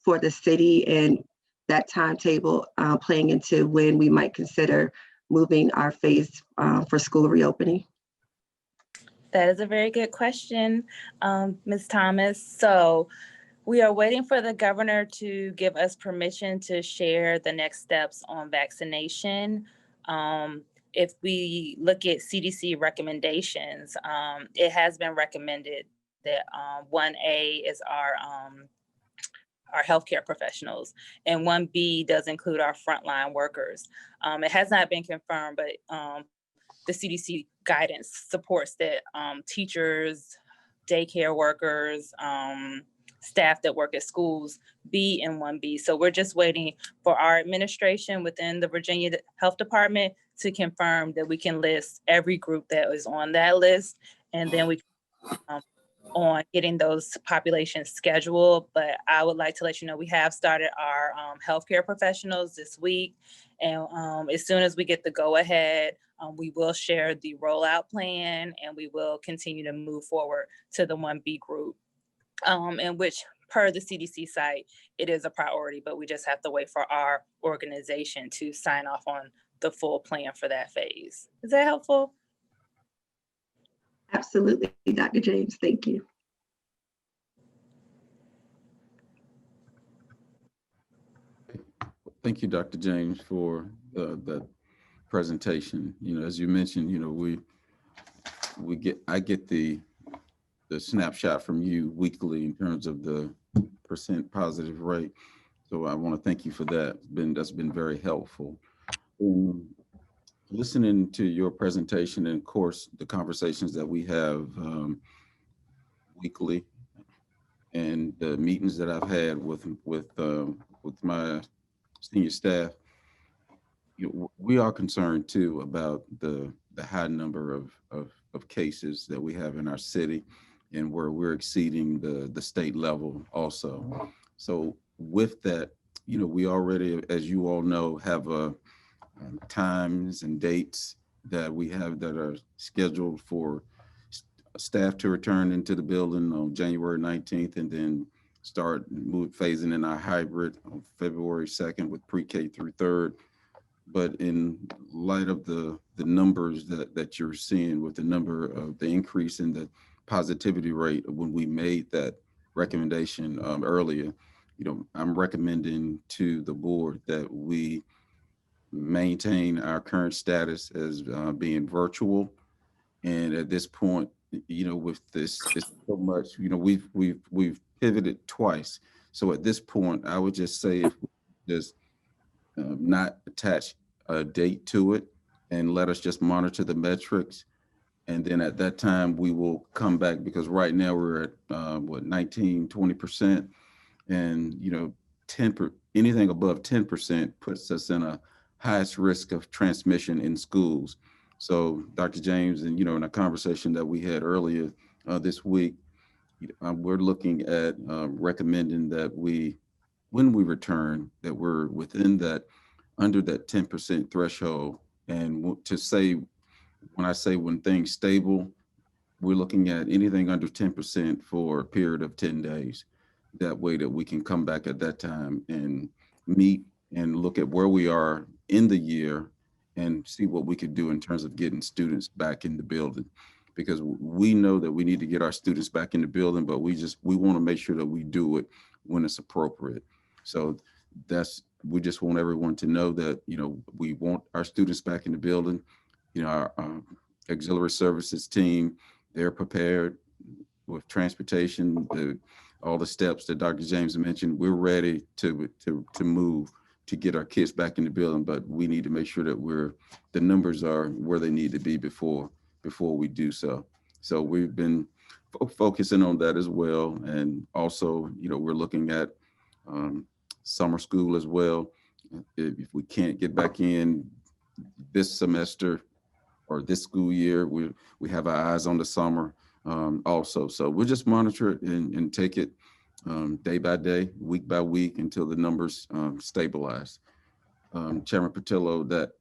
for the city, and that timetable playing into when we might consider moving our phase for school reopening? That is a very good question, Ms. Thomas. So we are waiting for the governor to give us permission to share the next steps on vaccination. If we look at CDC recommendations, it has been recommended that 1A is our healthcare professionals, and 1B does include our frontline workers. It has not been confirmed, but the CDC guidance supports that teachers, daycare workers, staff that work at schools be in 1B. So we're just waiting for our administration within the Virginia Health Department to confirm that we can list every group that is on that list, and then we on getting those populations scheduled. But I would like to let you know we have started our healthcare professionals this week, and as soon as we get the go ahead, we will share the rollout plan, and we will continue to move forward to the 1B group, in which per the CDC site, it is a priority, but we just have to wait for our organization to sign off on the full plan for that phase. Is that helpful? Absolutely, Dr. James, thank you. Thank you, Dr. James, for that presentation. You know, as you mentioned, you know, I get the snapshot from you weekly in terms of the percent positive rate. So I want to thank you for that. That's been very helpful. Listening to your presentation, and of course the conversations that we have weekly, and the meetings that I've had with my senior staff, we are concerned too about the high number of cases that we have in our city, and where we're exceeding the state level also. So with that, you know, we already, as you all know, have times and dates that we have that are scheduled for staff to return into the building on January 19th, and then start phasing in our hybrid on February 2nd with pre-K through 3rd. But in light of the the numbers that you're seeing with the number of the increase in the positivity rate when we made that recommendation earlier, I'm recommending to the board that we maintain our current status as being virtual. And at this point, with this so much, we've pivoted twice. So at this point, I would just say if we just not attach a date to it and let us just monitor the metrics. And then at that time, we will come back, because right now we're at 19-20%. And, anything above 10% puts us in a highest risk of transmission in schools. So Dr. James, and, in a conversation that we had earlier this week, we're looking at recommending that when we return, that we're within that, under that 10% threshold. And to say, when things stable, we're looking at anything under 10% for a period of 10 days. That way that we can come back at that time and meet and look at where we are in the year and see what we could do in terms of getting students back in the building. Because we know that we need to get our students back in the building, but we want to make sure that we do it when it's appropriate. So we just want everyone to know that, we want our students back in the building. Our auxiliary services team, they're prepared with transportation, all the steps that Dr. James mentioned. We're ready to move to get our kids back in the building, but we need to make sure that the numbers are where they need to be before we do so. So we've been focusing on that as well. And also, we're looking at summer school as well. If we can't get back in this semester or this school year, we have our eyes on the summer also. So we'll just monitor it and take it day by day, week by week, until the numbers stabilize. Chairman Patillo, that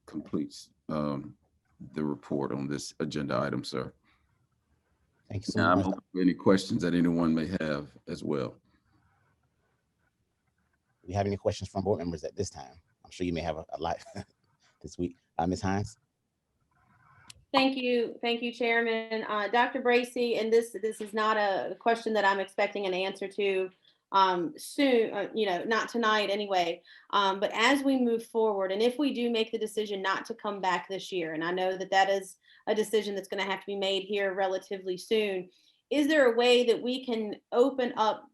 completes the report on this agenda item, sir. Thank you so I'm much. open to any questions that anyone may have as well. Do we have any questions from board members at this time? I'm sure you may have a lot this week. Ms. Hines? Thank you, Chairman. Dr. Bracy, and this is not a question that I'm expecting an answer to soon, not tonight anyway, but as we move forward, and if we do make the decision not to come back this year, and I know that is a decision that's going to have to be made here relatively soon, is there a way that we can open up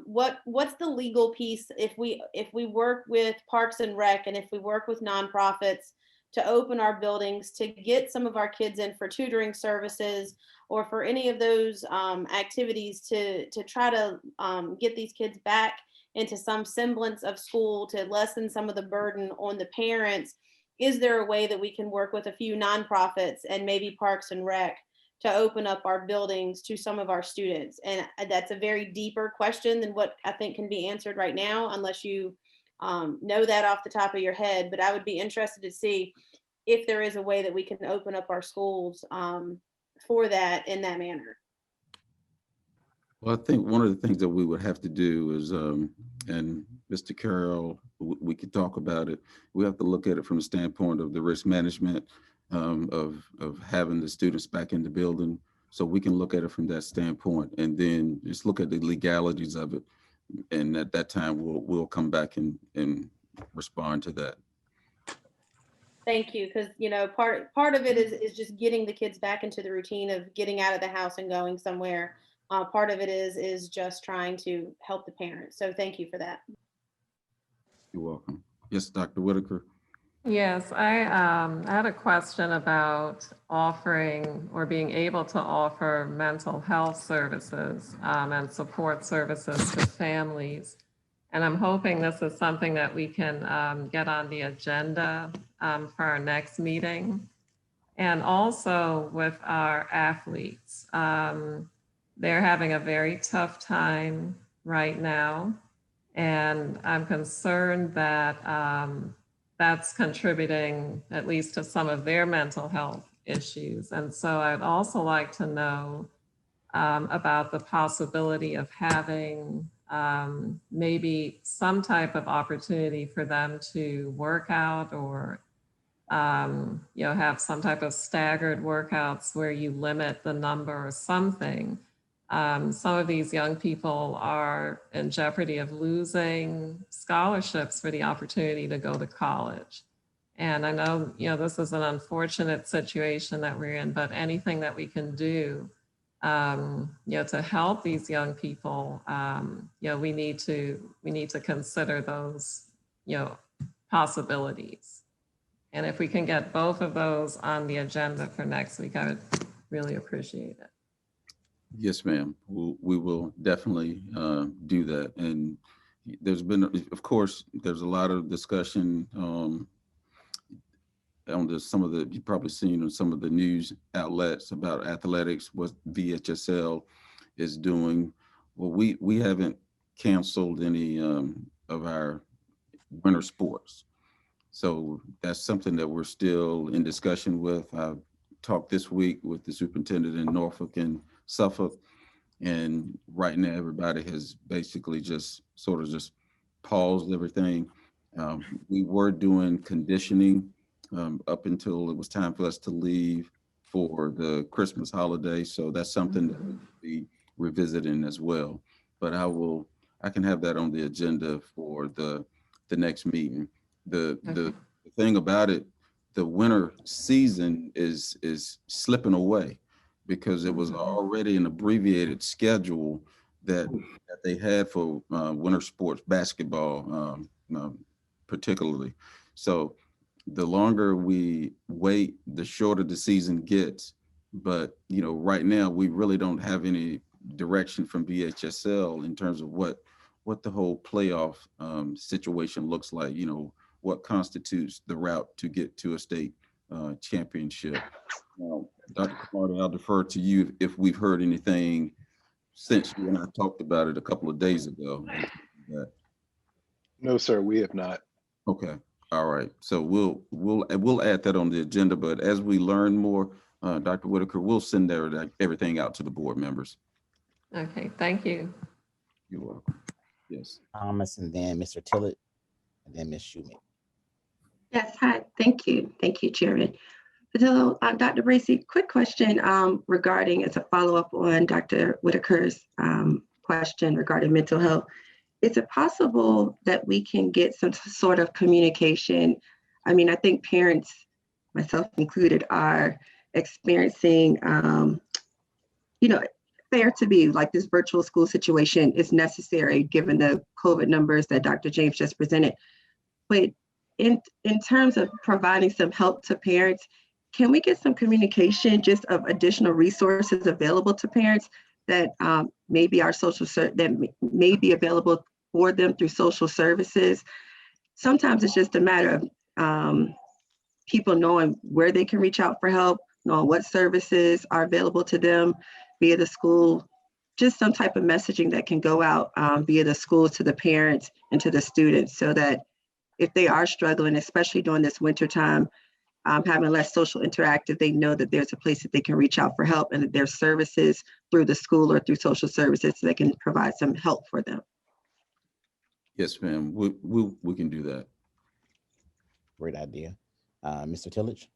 what's the legal piece if we work with Parks and Rec, and if we work with nonprofits to open our buildings, to get some of our kids in for tutoring services or for any of those activities to try to get these kids back into some semblance of school, to lessen some of the burden on the parents? Is there a way that we can work with a few nonprofits and maybe Parks and Rec to open up our buildings to some of our students? And that's a very deeper question than what I think can be answered right now, unless you know that off the top of your head. But I would be interested to see if there is a way that we can open up our schools for that in that manner. Well, I think one of the things that we would have to do is, and Mr. Carroll, we could talk about it. We have to look at it from the standpoint of the risk management of having the students back in the building. So we can look at it from that standpoint, and then just look at the legalities of it. And at that time, we'll come back and respond to that. Thank you, because part of it is just getting the kids back into the routine of getting out of the house and going somewhere. Part of it is just trying to help the parents. So thank you for that. You're welcome. Yes, Dr. Whitaker. Yes, I had a question about offering or being able to offer mental health services and support services to families. And I'm hoping this is something that we can get on the agenda for our next meeting. And also with our athletes. They're having a very tough time right now. And I'm concerned that that's contributing at least to some of their mental health issues. And so I'd also like to know about the possibility of having maybe some type of opportunity for them to work out or have some type of staggered workouts where you limit the number or something. Some of these young people are in jeopardy of losing scholarships for the opportunity to go to college. And I know, this is an unfortunate situation that we're in, but anything that we can do, to help these young people, we need to consider those, possibilities. And if we can get both of those on the agenda for next week, I would really appreciate it. Yes, ma'am. We will definitely do that. And there's been, of course, there's a lot of discussion on some of the, you've probably seen on some of the news outlets about athletics, what VHSL is doing. Well, we haven't canceled any of our winter sports. So that's something that we're still in discussion with. I've talked this week with the superintendent in Norfolk and Suffolk, and right now everybody has basically just sort of just paused everything. We were doing conditioning up until it was time for us to leave for the Christmas holiday. So that's something that we'll be revisiting as well. But I can have that on the agenda for the next meeting. The thing about it, the winter season is slipping away because it was already an abbreviated schedule that they had for winter sports, basketball particularly. So the longer we wait, the shorter the season gets. But right now we really don't have any direction from VHSL in terms of what the whole playoff situation looks like. What constitutes the route to get to a state championship. Dr. Camardo, I'll defer to you if we've heard anything since you and I talked about it a couple of days ago. No, sir, we have not. Okay, all right. So we'll add that on the agenda. But as we learn more, Dr. Whitaker, we'll send everything out to the board members. Okay, thank you. You're welcome. Yes. Thomas, and then Mr. Tillett, and then Ms. Shoemake. Yes, hi, thank you. Thank you, Chairman Patillo. Dr. Bracy, quick question regarding, as a follow-up on Dr. Whitaker's question regarding mental health. Is it possible that we can get some sort of communication? I mean, I think parents, myself included, are experiencing, fair to be like this virtual school situation is necessary given the COVID numbers that Dr. James just presented. But in terms of providing some help to parents, can we get some communication just of additional resources available to parents that maybe that may be available for them through social services? Sometimes it's just a matter of people knowing where they can reach out for help, knowing what services are available to them via the school, just some type of messaging that can go out via the school to the parents and to the students, so that if they are struggling, especially during this winter time, having less social interactive, they know that there's a place that they can reach out for help and that there's services through the school or through social services so they can provide some help for them. Yes, ma'am. We can do that. Great idea. Mr. Tillage?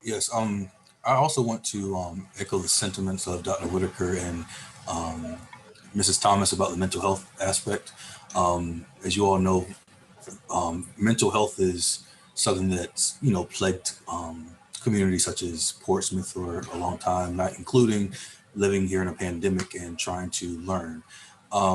Yes, I also want to echo the sentiments of Dr. Whitaker and Mrs. Thomas about the mental health aspect. As you all know, mental health is something that's, plagued communities such as Portsmouth for a long time, not including living here in a pandemic and trying to learn.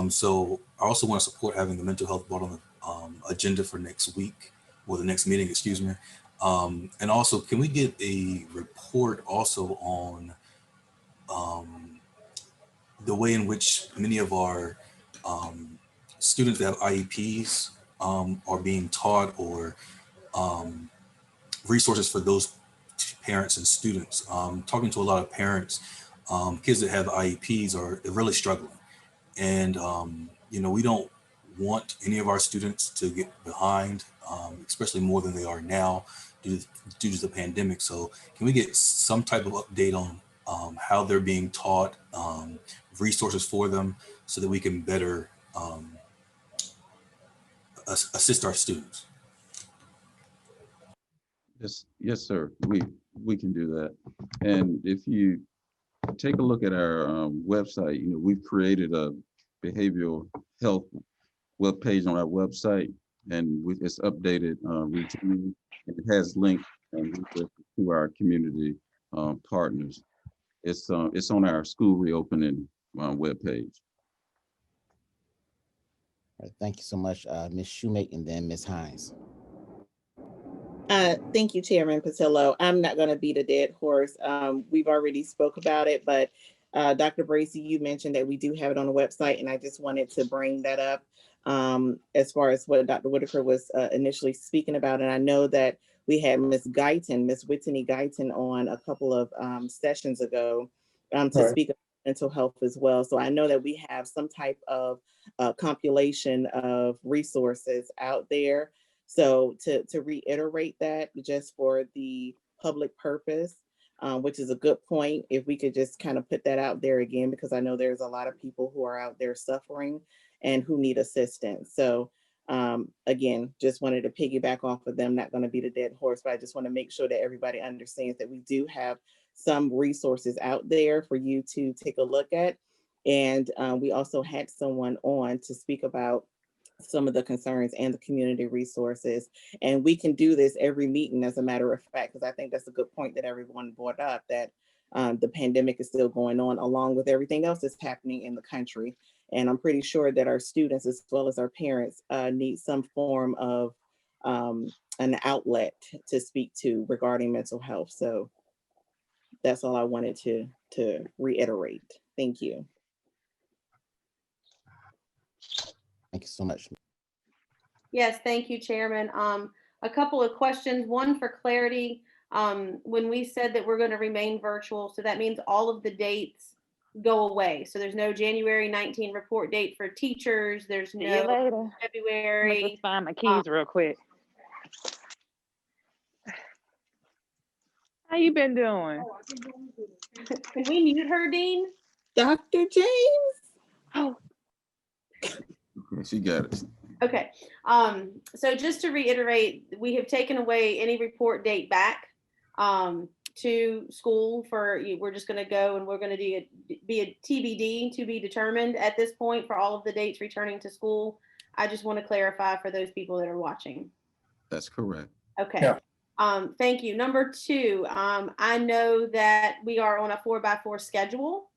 So I also want to support having the mental health brought on the agenda for next week, or the next meeting, excuse me. And also, can we get a report also on the way in which many of our students that have IEPs are being taught, or resources for those parents and students? Talking to a lot of parents, kids that have IEPs are really struggling. And, we don't want any of our students to get behind, especially more than they are now due to the pandemic. So can we get some type of update on how they're being taught, resources for them, so that we can better assist our students. Yes, sir. We can do that. And if you take a look at our website, we've created a behavioral health webpage on our website, and it's updated routinely, and it has links to our community partners. It's on our school reopening webpage. All right, thank you so much, Ms. Shoemake, and then Ms. Hines. Thank you, Chairman Patillo. I'm not going to beat a dead horse. We've already spoke about it, but Dr. Bracy, you mentioned that we do have it on the website, and I just wanted to bring that up as far as what Dr. Whitaker was initially speaking about. And I know that we had Ms. Whitney Guyton on a couple of sessions ago to speak about mental health as well. So I know that we have some type of compilation of resources out there. So to reiterate that, just for the public purpose, which is a good point, if we could just kind of put that out there again, because I know there's a lot of people who are out there suffering and who need assistance. So again, just wanted to piggyback off of them, not going to beat a dead horse, but I just want to make sure that everybody understands that we do have some resources out there for you to take a look at. And we also had someone on to speak about some of the concerns and the community resources. And we can do this every meeting, as a matter of fact, because I think that's a good point that everyone brought up, that the pandemic is still going on along with everything else that's happening in the country. And I'm pretty sure that our students, as well as our parents, need some form of an outlet to speak to regarding mental health. So that's all I wanted to reiterate. Thank you. Thank you so much. Yes, thank you, Chairman. A couple of questions, one for clarity. When we said that we're going to remain virtual, so that means all of the dates go away. So there's no January 19 report date for teachers. There's no February. Just find my keys real quick. How you been doing? Can we mute her, Dean? Dr. James? Oh. She got it. Okay. So just to reiterate, we have taken away any report date back to school we're just going to go and we're going to be a TBD, to be determined at this point, for all of the dates returning to school. I just want to clarify for those people that are watching. That's correct. Okay. Yeah. Thank you. Number two, I know that we are on a 4x4 schedule,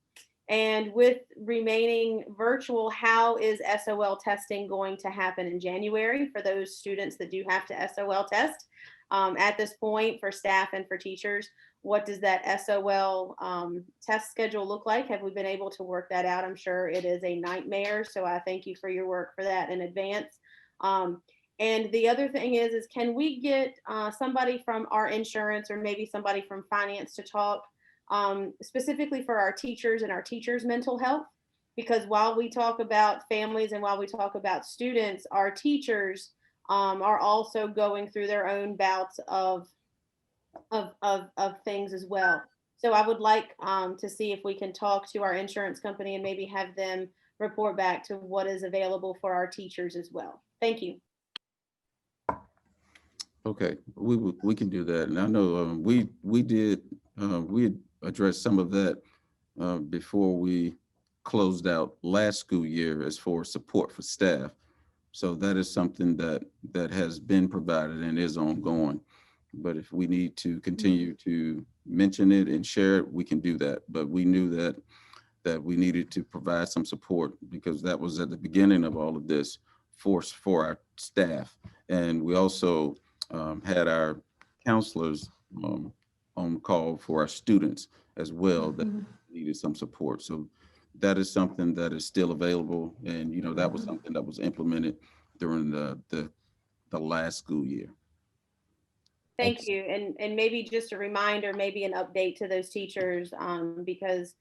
and with remaining virtual, how is SOL testing going to happen in January for those students that do have to SOL test? At this point, for staff and for teachers, what does that SOL test schedule look like? Have we been able to work that out? I'm sure it is a nightmare, so I thank you for your work for that in advance. And the other thing is can we get somebody from our insurance or maybe somebody from finance to talk specifically for our teachers and our teachers' mental health? Because while we talk about families and while we talk about students, our teachers are also going through their own bouts of things as well. So I would like to see if we can talk to our insurance company and maybe have them report back to what is available for our teachers as well. Thank you. Okay, we can do that. And I know we had addressed some of that before we closed out last school year as for support for staff. So that is something that has been provided and is ongoing. But if we need to continue to mention it and share it, we can do that. But we knew that we needed to provide some support because that was at the beginning of all of this for our staff. And we also had our counselors on call for our students as well that needed some support. So that is something that is still available. And, that was something that was implemented during the last school year. Thank you. And maybe just a reminder, maybe an update to those teachers, because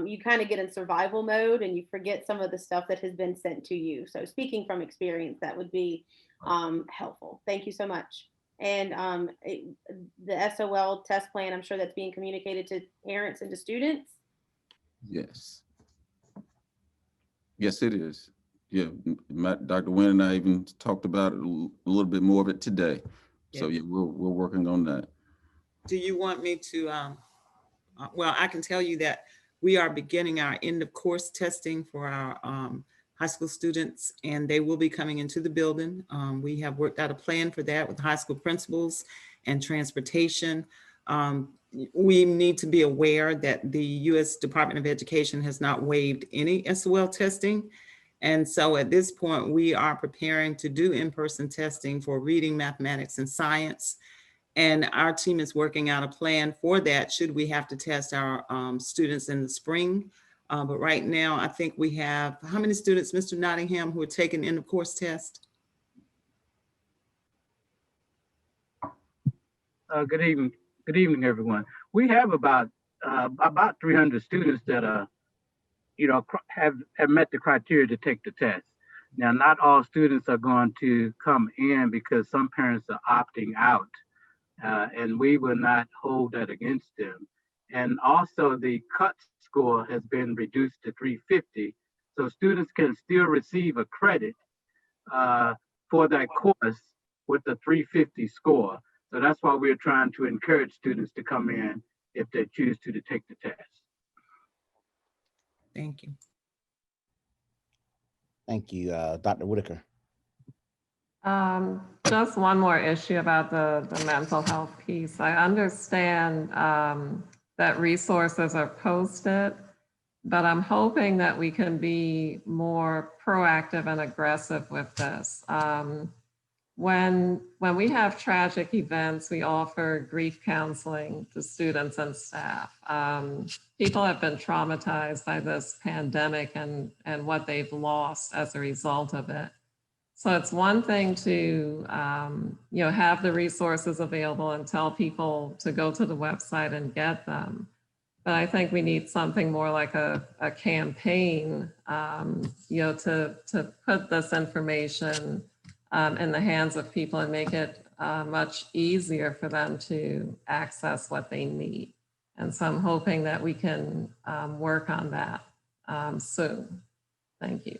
you kind of get in survival mode and you forget some of the stuff that has been sent to you. So speaking from experience, that would be helpful. Thank you so much. And the SOL test plan, I'm sure that's being communicated to parents and to students. Yes. Yes, it is. Yeah, Dr. Wynn and I even talked about it a little bit more of it today. So yeah, we're working on that. Do you want me to, well, I can tell you that we are beginning our end of course testing for our high school students, and they will be coming into the building. We have worked out a plan for that with high school principals and transportation. We need to be aware that the U.S. Department of Education has not waived any SOL testing. And so at this point, we are preparing to do in-person testing for reading, mathematics, and science. And our team is working out a plan for that should we have to test our students in the spring. But right now, I think we have, how many students, Mr. Nottingham, who are taking end of course test? Good evening. Good evening, everyone. We have about 300 students that have met the criteria to take the test. Now, not all students are going to come in because some parents are opting out, and we will not hold that against them. And also, the cut score has been reduced to 350, so students can still receive a credit for that course with the 350 score. So that's why we're trying to encourage students to come in if they choose to take the test. Thank you. Thank you, Dr. Whitaker. Just one more issue about the mental health piece. I understand that resources are posted, but I'm hoping that we can be more proactive and aggressive with this. When we have tragic events, we offer grief counseling to students and staff. People have been traumatized by this pandemic and what they've lost as a result of it. So it's one thing to have the resources available and tell people to go to the website and get them. But I think we need something more like a campaign, to put this information in the hands of people and make it much easier for them to access what they need. And so I'm hoping that we can work on that soon. Thank you.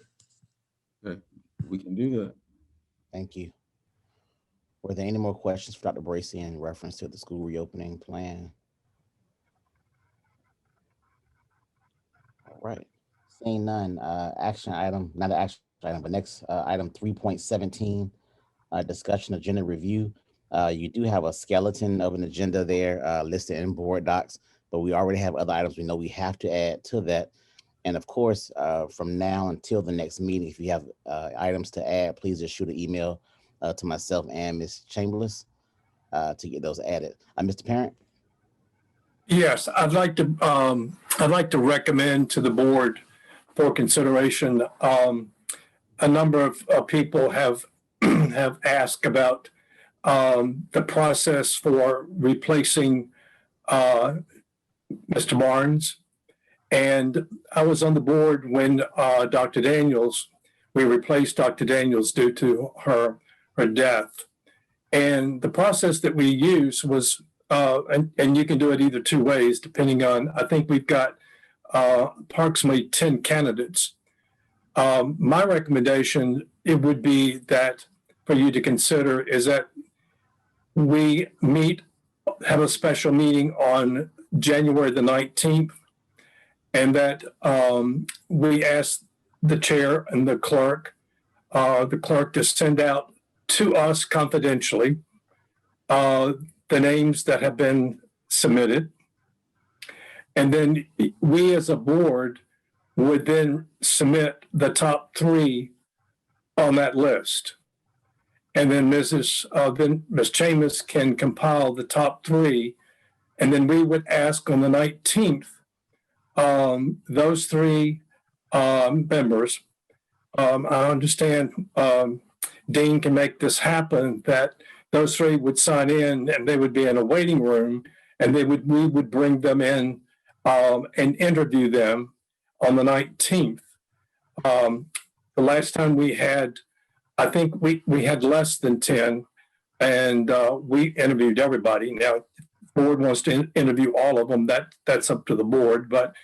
Okay, we can do that. Thank you. Were there any more questions for Dr. Bracy in reference to the school reopening plan? All right, seeing none, action item, not an action item, but next item 3.17, discussion agenda review. You do have a skeleton of an agenda there listed in board docs, but we already have other items we know we have to add to that. And of course, from now until the next meeting, if you have items to add, please just shoot an email to myself and Ms. Chambliss to get those added. Mr. Parent? Yes, I'd like to recommend to the board for consideration. A number of people have have asked about the process for replacing Mr. Barnes. And I was on the board when we replaced Dr. Daniels due to her death. And the process that we use was, and you can do it either two ways, depending on, I think we've got approximately 10 candidates. My recommendation, it would be that for you to consider is that we have a special meeting on January the 19th, and that we ask the chair and the clerk to send out to us confidentially the names that have been submitted. And then we as a board would then submit the top 3 on that list. And then Ms. Chambliss can compile the top 3. And then we would ask on the 19th, those 3 members, I understand Dean can make this happen, that those 3 would sign in and they would be in a waiting room, and we would bring them in and interview them on the 19th. The last time we had, I think we had less than 10, and we interviewed everybody. Now, if the board wants to interview all of them, that's up to the board. But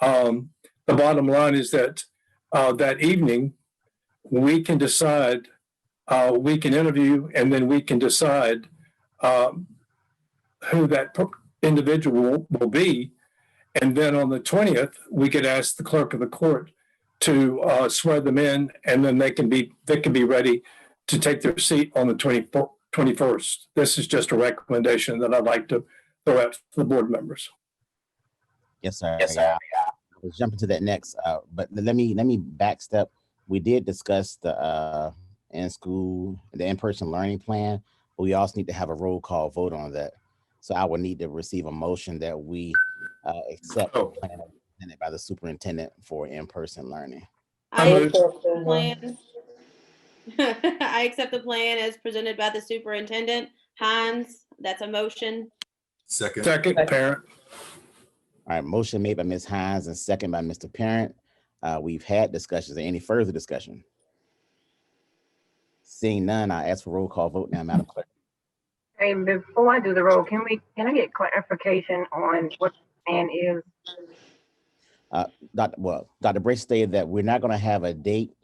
the bottom line is that that evening, we can decide, we can interview, and then we can decide who that individual will be. And then on the 20th, we could ask the clerk of the court to swear them in, and then they can be ready to take their seat on the 21st. This is just a recommendation that I'd like to throw out to the board members. Yes, sir. Yes, sir. We'll jump into that next, but let me backstep. We did discuss the in-person learning plan, but we also need to have a roll call vote on that. So I would need to receive a motion that we accept the plan presented by the superintendent for in-person learning. I accept the plan. I accept the plan as presented by the superintendent. Hines, that's a motion. Second, Parent. All right, motion made by Ms. Hines and second by Mr. Parent. We've had discussions. Is there any further discussion? Seeing none, I ask for roll call vote now, Madam Clerk. Hey, before I do the roll, can I get clarification on what the plan is? Dr. Britt stated that we're not going to have a date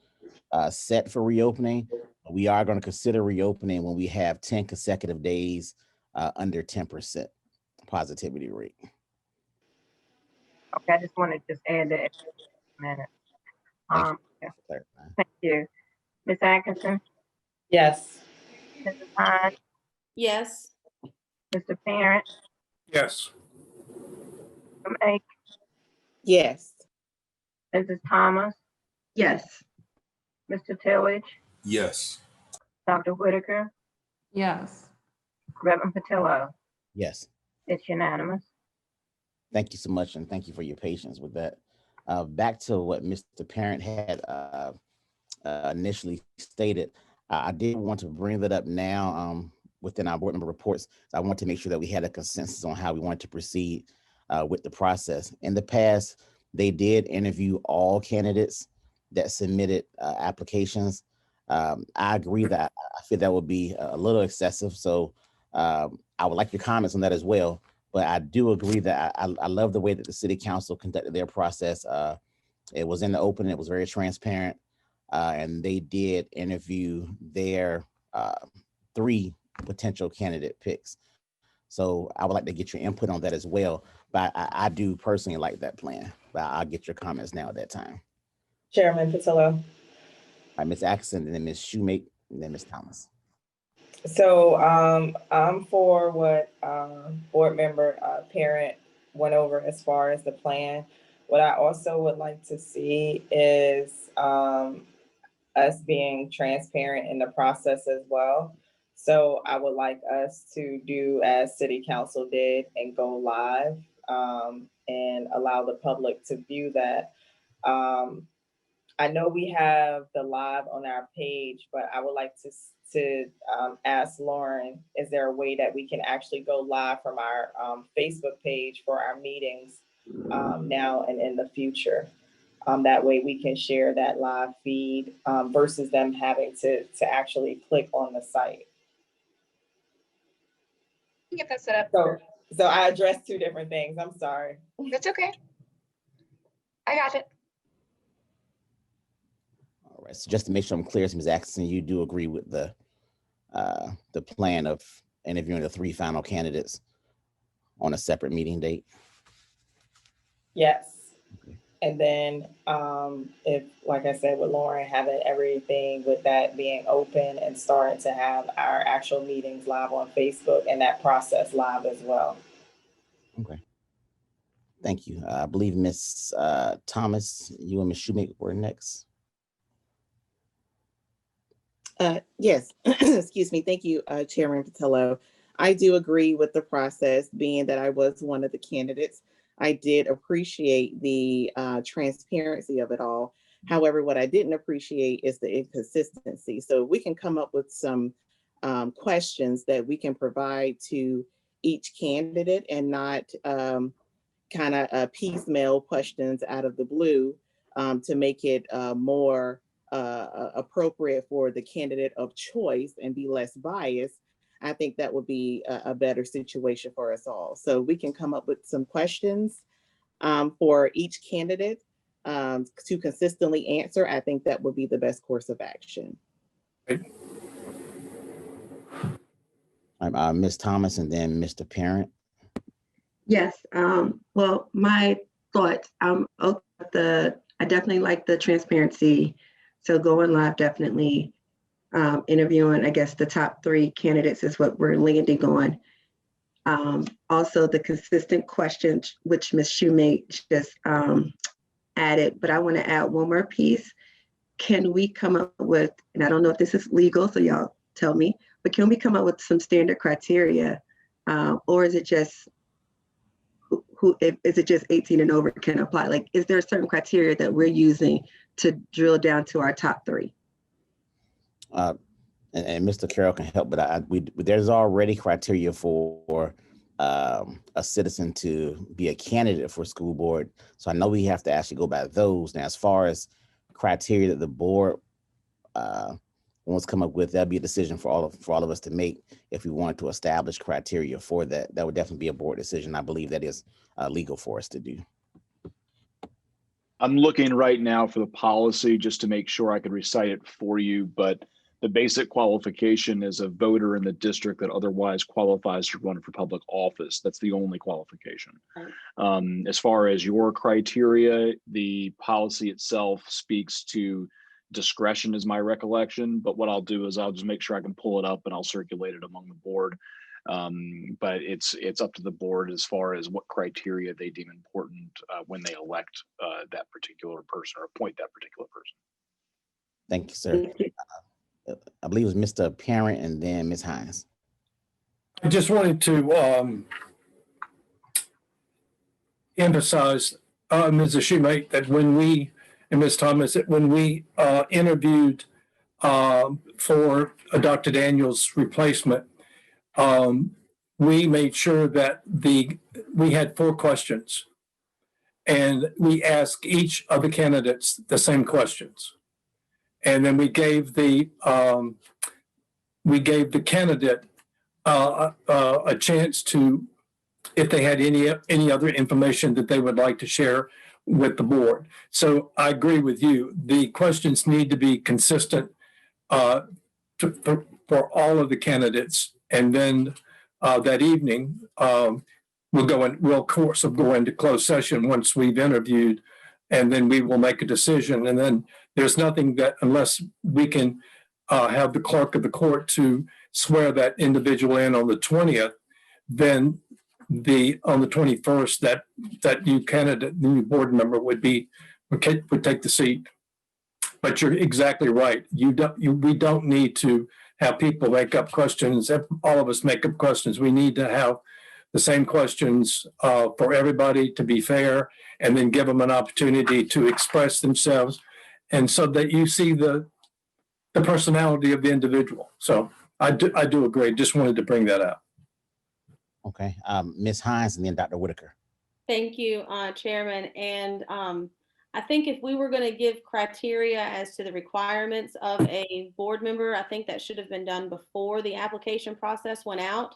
set for reopening. We are going to consider reopening when we have 10 consecutive days under 10% positivity rate. Okay, I just want to add that a minute. Yeah. Thank you. Ms. Atkinson? Yes. Mrs. Hines? Yes. Mr. Parent? Yes. Mike? Yes. Mrs. Thomas? Yes. Mr. Tillage? yes. Dr. Whitaker? Yes. Reverend Patillo? Yes. It's unanimous. Thank you so much, and thank you for your patience with that. Back to what Mr. Parent had initially stated, I did want to bring that up now within our board member reports. So I want to make sure that we had a consensus on how we wanted to proceed with the process. In the past, they did interview all candidates that submitted applications. I agree that I feel that would be a little excessive. So I would like your comments on that as well. But I do agree that I love the way that the city council conducted their process. It was in the open, it was very transparent, and they did interview their 3 potential candidate picks. So I would like to get your input on that as well. But I do personally like that plan, but I'll get your comments now at that time. Chairman Patillo. All right, Ms. Atkinson, and then Ms. Shoemake, and then Ms. Thomas. So I'm for what board member Parent went over as far as the plan. What I also would like to see is us being transparent in the process as well. So I would like us to do as city council did and go live and allow the public to view that. I know we have the live on our page, but I would like to ask Lauren, is there a way that we can actually go live from our Facebook page for our meetings now and in the future? That way we can share that live feed versus them having to actually click on the site. Get that set up. So I addressed 2 different things. I'm sorry. That's okay. I got it. All right, so just to make sure I'm clear, Ms. Atkinson, you do agree with the plan of interviewing the 3 final candidates on a separate meeting date? Yes. Okay. And then if, like I said, with Lauren, having everything with that being open and starting to have our actual meetings live on Facebook and that process live as well. Okay. Thank you. I believe Ms. Thomas, you and Ms. Shoemake were next. Yes, excuse me. Thank you, Chairman Patillo. I do agree with the process, being that I was one of the candidates. I did appreciate the transparency of it all. However, what I didn't appreciate is the inconsistency. So we can come up with some questions that we can provide to each candidate and not kind of piecemeal questions out of the blue to make it more appropriate for the candidate of choice and be less biased. I think that would be a better situation for us all. So we can come up with some questions for each candidate to consistently answer, I think that would be the best course of action. Ms. Thomas and then Mr. Parent. Yes. Well, my thoughts, I definitely like the transparency. So going live, definitely interviewing, I guess the top 3 candidates is what we're landing on. Also the consistent questions, which Ms. Shoemate just added, but I want to add one more piece. Can we come up with, and I don't know if this is legal, so y'all tell me, but can we come up with some standard criteria? Or is it just is it just 18 and over can apply? Like, is there a certain criteria that we're using to drill down to our top 3? And Mr. Carroll can help, but there's already criteria for a citizen to be a candidate for school board. So I know we have to actually go by those. Now, as far as criteria that the board wants to come up with, that'll be a decision for all of us to make. If we wanted to establish criteria for that, that would definitely be a board decision. I believe that is legal for us to do. I'm looking right now for the policy just to make sure I could recite it for you, but the basic qualification is a voter in the district that otherwise qualifies to run for public office. That's the only qualification. Right. As far as your criteria, the policy itself speaks to discretion is my recollection, but what I'll do is I'll just make sure I can pull it up and I'll circulate it among the board. But it's up to the board as far as what criteria they deem important when they elect that particular person or appoint that particular person. Thank you, sir. I believe it was Mr. Parent and then Ms. Hines. I just wanted to emphasize, Ms. Shoemate, that when we, and Ms. Thomas, that when we interviewed for Dr. Daniels' replacement, we made sure that we had 4 questions, and we asked each of the candidates the same questions. And then we gave the candidate a chance to, if they had any other information that they would like to share with the board. So I agree with you. The questions need to be consistent for all of the candidates. And then that evening, we'll of course go into closed session once we've interviewed, and then we will make a decision. And then there's nothing that, unless we can have the clerk of the court to swear that individual in on the 20th, then on the 21st, that new candidate, new board member would take the seat. But you're exactly right. We don't need to have people make up questions. All of us make up questions. We need to have the same questions for everybody to be fair, and then give them an opportunity to express themselves, and so that you see the personality of the individual. So I do agree. Just wanted to bring that up. Okay, Ms. Hines and then Dr. Whitaker. Thank you, Chairman. And I think if we were going to give criteria as to the requirements of a board member, I think that should have been done before the application process went out.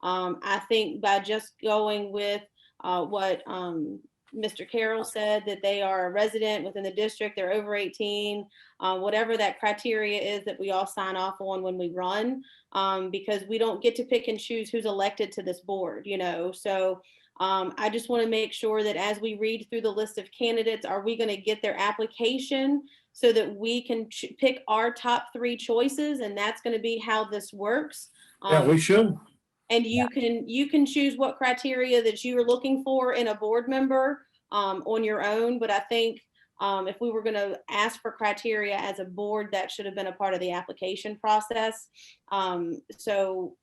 I think by just going with what Mr. Carroll said, that they are a resident within the district, they're over 18, whatever that criteria is that we all sign off on when we run, because we don't get to pick and choose who's elected to this board, So I just want to make sure that as we read through the list of candidates, are we going to get their application so that we can pick our top 3 choices? And that's going to be how this works. Yeah, we should. And you can choose what criteria that you are looking for in a board member on your own. But I think if we were going to ask for criteria as a board, that should have been a part of the application process. So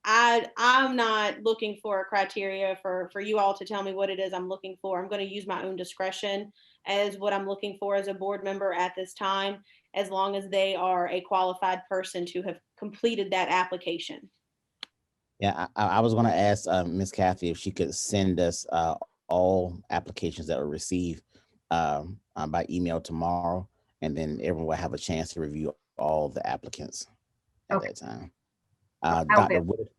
I'm not looking for a criteria for you all to tell me what it is I'm looking for. I'm going to use my own discretion as what I'm looking for as a board member at this time, as long as they are a qualified person to have completed that application. Yeah, I was going to ask Ms. Kathy if she could send us all applications that were received by email tomorrow, and then everyone will have a chance to review all the applicants at that time. Dr. Whitaker,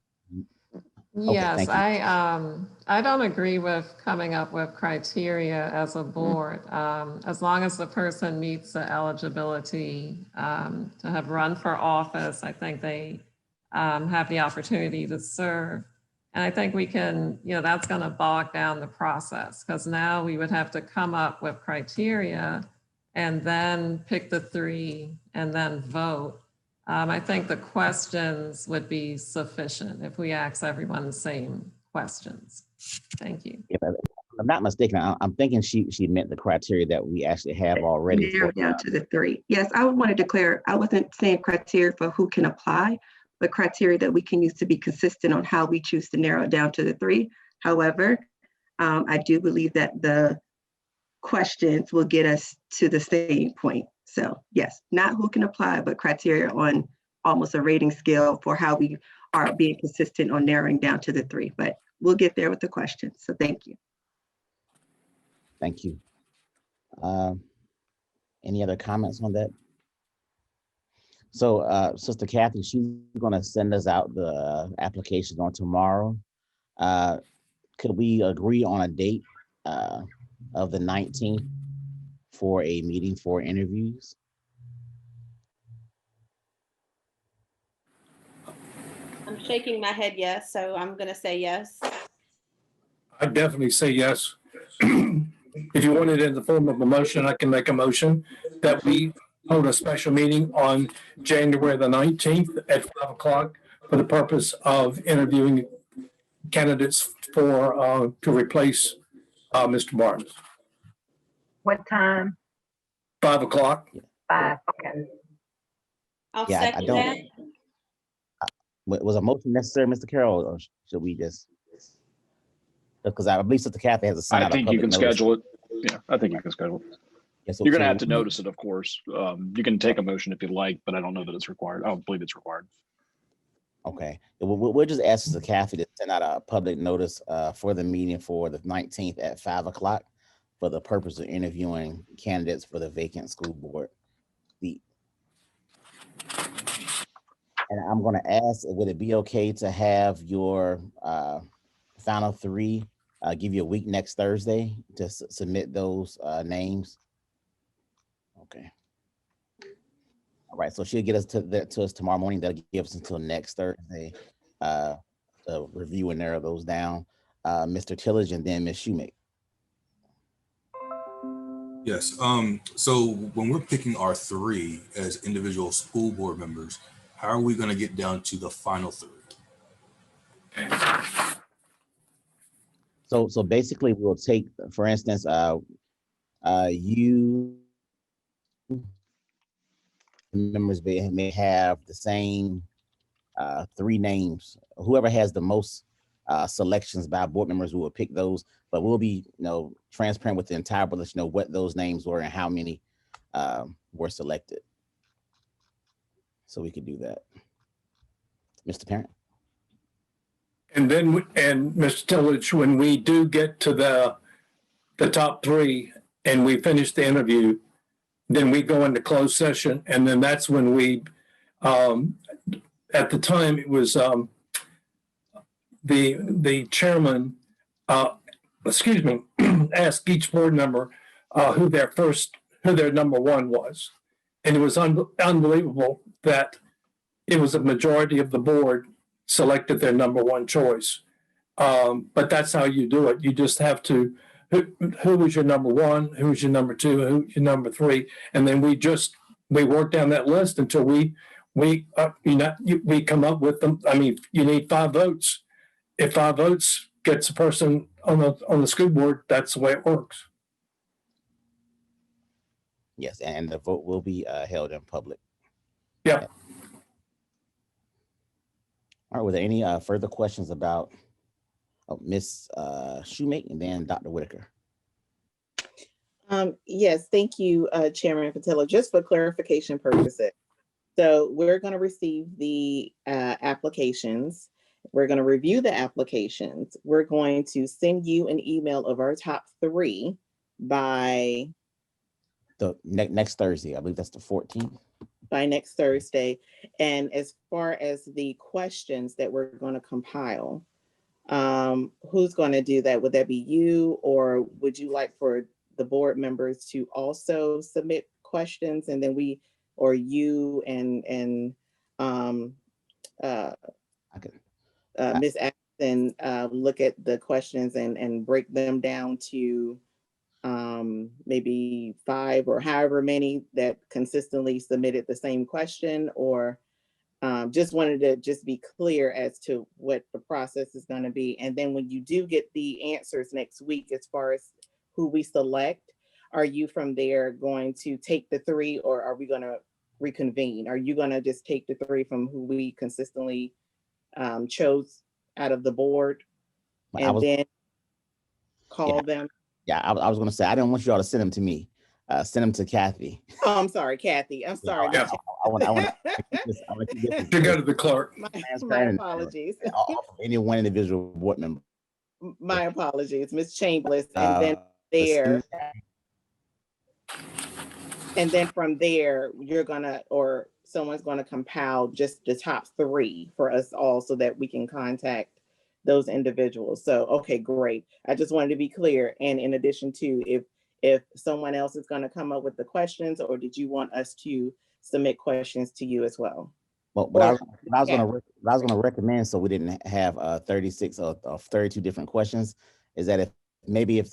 Yes, thank you. I don't agree with coming up with criteria as a board. As long as the person meets the eligibility to have run for office, I think they have the opportunity to serve. And I think we can, that's going to bog down the process, because now we would have to come up with criteria and then pick the 3 and then vote. I think the questions would be sufficient if we ask everyone the same questions. Thank you. If I'm not mistaken, I'm thinking she meant the criteria that we actually have already. Narrow down to the 3. Yes, I would want to declare, I wasn't saying criteria for who can apply, but criteria that we can use to be consistent on how we choose to narrow it down to the 3. However, I do believe that the questions will get us to the same point. So yes, not who can apply, but criteria on almost a rating scale for how we are being consistent on narrowing down to the 3, but we'll get there with the questions. So thank you. Thank you. Any other comments on that? So Sister Kathy, she's gonna send us out the applications on tomorrow. Could we agree on a date of the 19th for a meeting for interviews? I'm shaking my head yes, so I'm going to say yes. I definitely say yes. If you want it in the form of a motion, I can make a motion that we hold a special meeting on January the 19th at 5 o'clock for the purpose of interviewing candidates for to replace Mr. Barnes. What time? 5 o'clock. 5, okay. I'll Yeah, I second don't. that. Was a motion necessary, Mr. Carroll, or should we just? Because I believe Sister Kathy has to send I out a think you public can notice. schedule it. Yeah, I think you can schedule it. Yeah, so, You're going to have to notice it, of course. You can take a motion if you like, but I don't know that it's required. I don't believe it's required. Okay, we'll just ask Sister Kathy to send out a public notice for the meeting for the 19th at 5 o'clock for the purpose of interviewing candidates for the vacant school board seat. And I'm going to ask, would it be okay to have your final 3 give you a week next Thursday to submit those names? Okay. All right, so she'll get us to us tomorrow morning. That'll give us until next Thursday to review and narrow those down. Mr. Tillage and then Ms. Shoemake. Yes. So when we're picking our 3 as individual school board members, how are we going to get down to the final 3? So basically, we'll take, for instance, you members may have the same 3 names. Whoever has the most selections by board members, we will pick those. But we'll be, transparent with the entire board, let you know what those names were and how many were selected. So we could do that. Mr. Parent. And then, and Mr. Tillage, when we do get to the top 3 and we finish the interview, then we go into closed session, and then that's when we, at the time it was the chairman, asked each board member who their number 1 was, and it was unbelievable that it was a majority of the board selected their number 1 choice. But that's how you do it. You just have to, who was your number 1, who was your number 2, who your number 3, and then we work down that list until we come up with them. I mean, you need 5 votes. If 5 votes gets a person on the school board, that's the way it works. Yes, and the vote will be held in public. Yeah. All right, were there any further questions about Ms. Shoemake and then Dr. Whitaker? Yes, thank you, Chairman Patilla. Just for clarification purposes. So we're going to receive the applications. We're going to review the applications. We're going to send you an email of our top 3 by the next Thursday. I believe that's the 14th. By next Thursday. And as far as the questions that we're going to compile, Who's going to do that? Would that be you, or would you like for the board members to also submit questions, and then we, or you and Ms. Ashton look at the questions and break them down to maybe 5 or however many that consistently submitted the same question, or just wanted to just be clear as to what the process is going to be. And then when you do get the answers next week, as far as who we select, are you from there going to take the 3, or are we going to reconvene? Are you going to just take the 3 from who we consistently chose out of the board and then call them? Yeah, I was going to say, I didn't want you all to send them to me. Send them to Kathy. Oh, I'm sorry, Kathy. I'm sorry. Yeah, I want to go to the clerk. My apologies. Any one individual board member. My apologies, Ms. Chambliss, and then from there, you're gonna, or someone's gonna compile just the top 3 for us all so that we can contact those individuals. So, okay, great. I just wanted to be clear. And in addition to, if someone else is gonna come up with the questions, or did you want us to submit questions to you as well? Well, what I was going to recommend, so we didn't have 36 or 32 different questions, is that if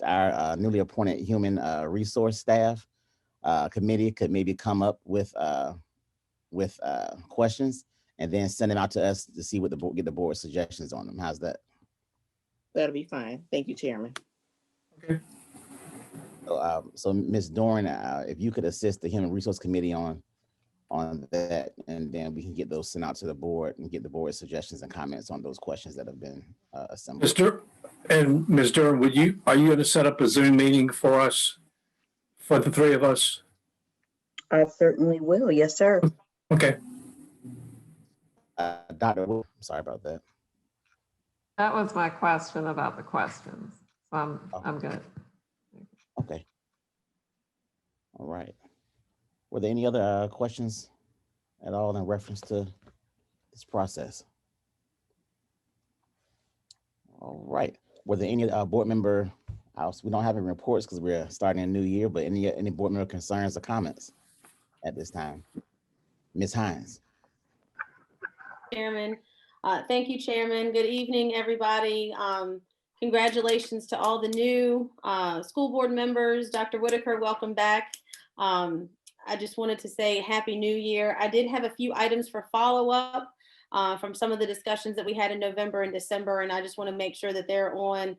our newly appointed human resource staff committee could maybe come up with questions and then send them out to us to see what get the board suggestions on them. How's that? That'll be fine. Thank you, Chairman. Okay. So Ms. Doran, if you could assist the human resource committee on that, and then we can get those sent out to the board and get the board's suggestions and comments on those questions that have been assembled. Ms. Durham, are you going to set up a Zoom meeting for us, for the 3 of us? I certainly will. Yes, sir. Okay. Dr. Wu, sorry about that. That was my question about the questions. So I'm good. Okay. All right. Were there any other questions at all in reference to this process? All right. Were there any board member, we don't have any reports because we're starting a new year, but any board member concerns or comments at this time? Ms. Hines. Chairman. Thank you, Chairman. Good evening, everybody. Congratulations to all the new school board members. Dr. Whitaker, welcome back. I just wanted to say Happy New Year. I did have a few items for follow-up from some of the discussions that we had in November and December, and I just want to make sure that they're on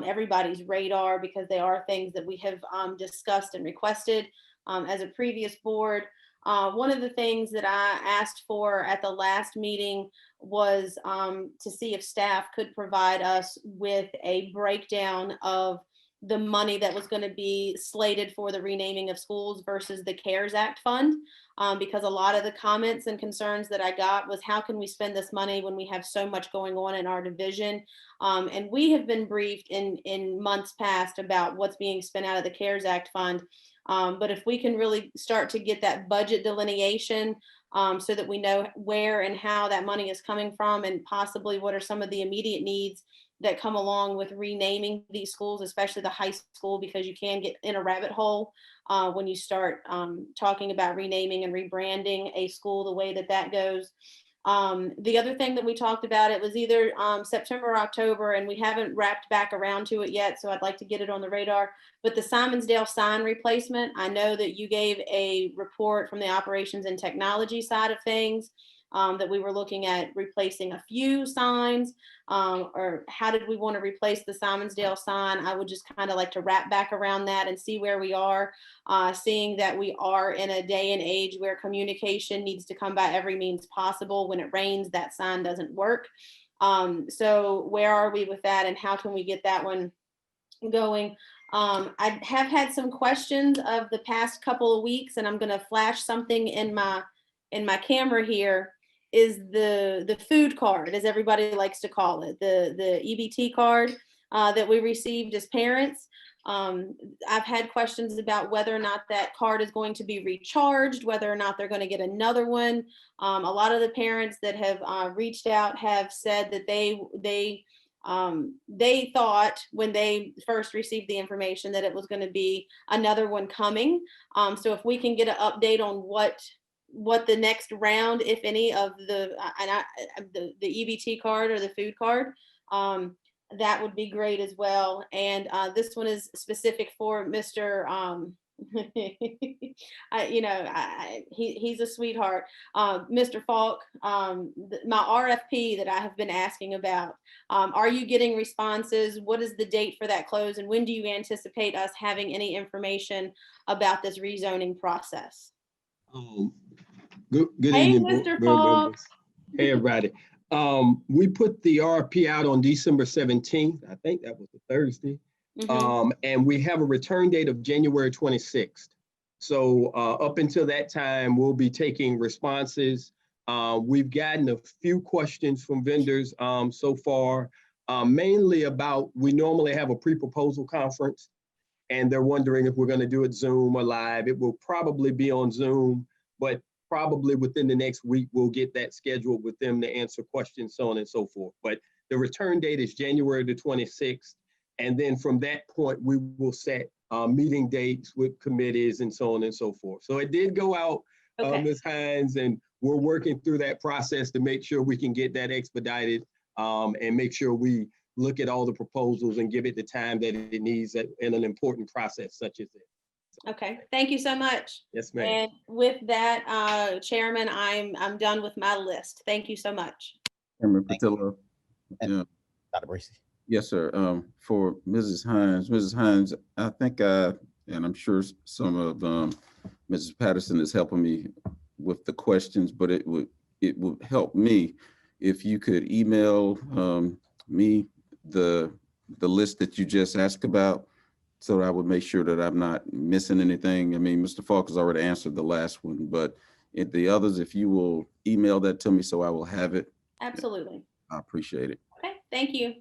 everybody's radar, because they are things that we have discussed and requested as a previous board. One of the things that I asked for at the last meeting was to see if staff could provide us with a breakdown of the money that was going to be slated for the renaming of schools versus the CARES Act fund, because a lot of the comments and concerns that I got was, how can we spend this money when we have so much going on in our division? And we have been briefed in months past about what's being spent out of the CARES Act fund. But if we can really start to get that budget delineation so that we know where and how that money is coming from, and possibly what are some of the immediate needs that come along with renaming these schools, especially the high school, because you can get in a rabbit hole when you start talking about renaming and rebranding a school the way that that goes. The other thing that we talked about, it was either September or October, and we haven't wrapped back around to it yet, so I'd like to get it on the radar. But the Simonsdale sign replacement, I know that you gave a report from the operations and technology side of things, that we were looking at replacing a few signs, or how did we want to replace the Simonsdale sign? I would just kind of like to wrap back around that and see where we are, seeing that we are in a day and age where communication needs to come by every means possible. When it rains, that sign doesn't work. So where are we with that, and how can we get that one going? I have had some questions of the past couple of weeks, and I'm going to flash something in my camera here. Is the food card, as everybody likes to call it, the EBT card that we received as parents. I've had questions about whether or not that card is going to be recharged, whether or not they're going to get another one. A lot of the parents that have reached out have said that they They thought when they first received the information that it was going to be another one coming. So if we can get an update on what the next round, if any, of the EBT card or the food card, that would be great as well. And this one is specific for Mr. He's a sweetheart. Mr. Falk, my RFP that I have been asking about, are you getting responses? What is the date for that close? And when do you anticipate us having any information about this rezoning process? Good Hey, evening, Mr. board Falk. members. Hey, everybody. We put the RFP out on December 17th. I think that was a Thursday. And we have a return date of January 26th. So up until that time, we'll be taking responses. We've gotten a few questions from vendors so far, mainly about, we normally have a pre-proposal conference, and they're wondering if we're going to do it Zoom or live. It will probably be on Zoom, but probably within the next week, we'll get that scheduled with them to answer questions, so on and so forth. But the return date is January the 26th. And then from that point, we will set meeting dates with committees and so on and so forth. So it did go out, Ms. Hines, and we're working through that process to make sure we can get that expedited and make sure we look at all the proposals and give it the time that it needs in an important process such as this. Okay, thank you so much. Yes, ma'am. And with that, Chairman, I'm done with my list. Thank you so much. Chairman Patillo. Yeah. Dr. Bracy. Yes, sir. For Mrs. Hines, I think and I'm sure some of Mrs. Patterson is helping me with the questions, but it would help me if you could email me the list that you just asked about, so I would make sure that I'm not missing anything. I mean, Mr. Falk has already answered the last one, but the others, if you will email that to me so I will have it. Absolutely. I appreciate it. Okay, thank you.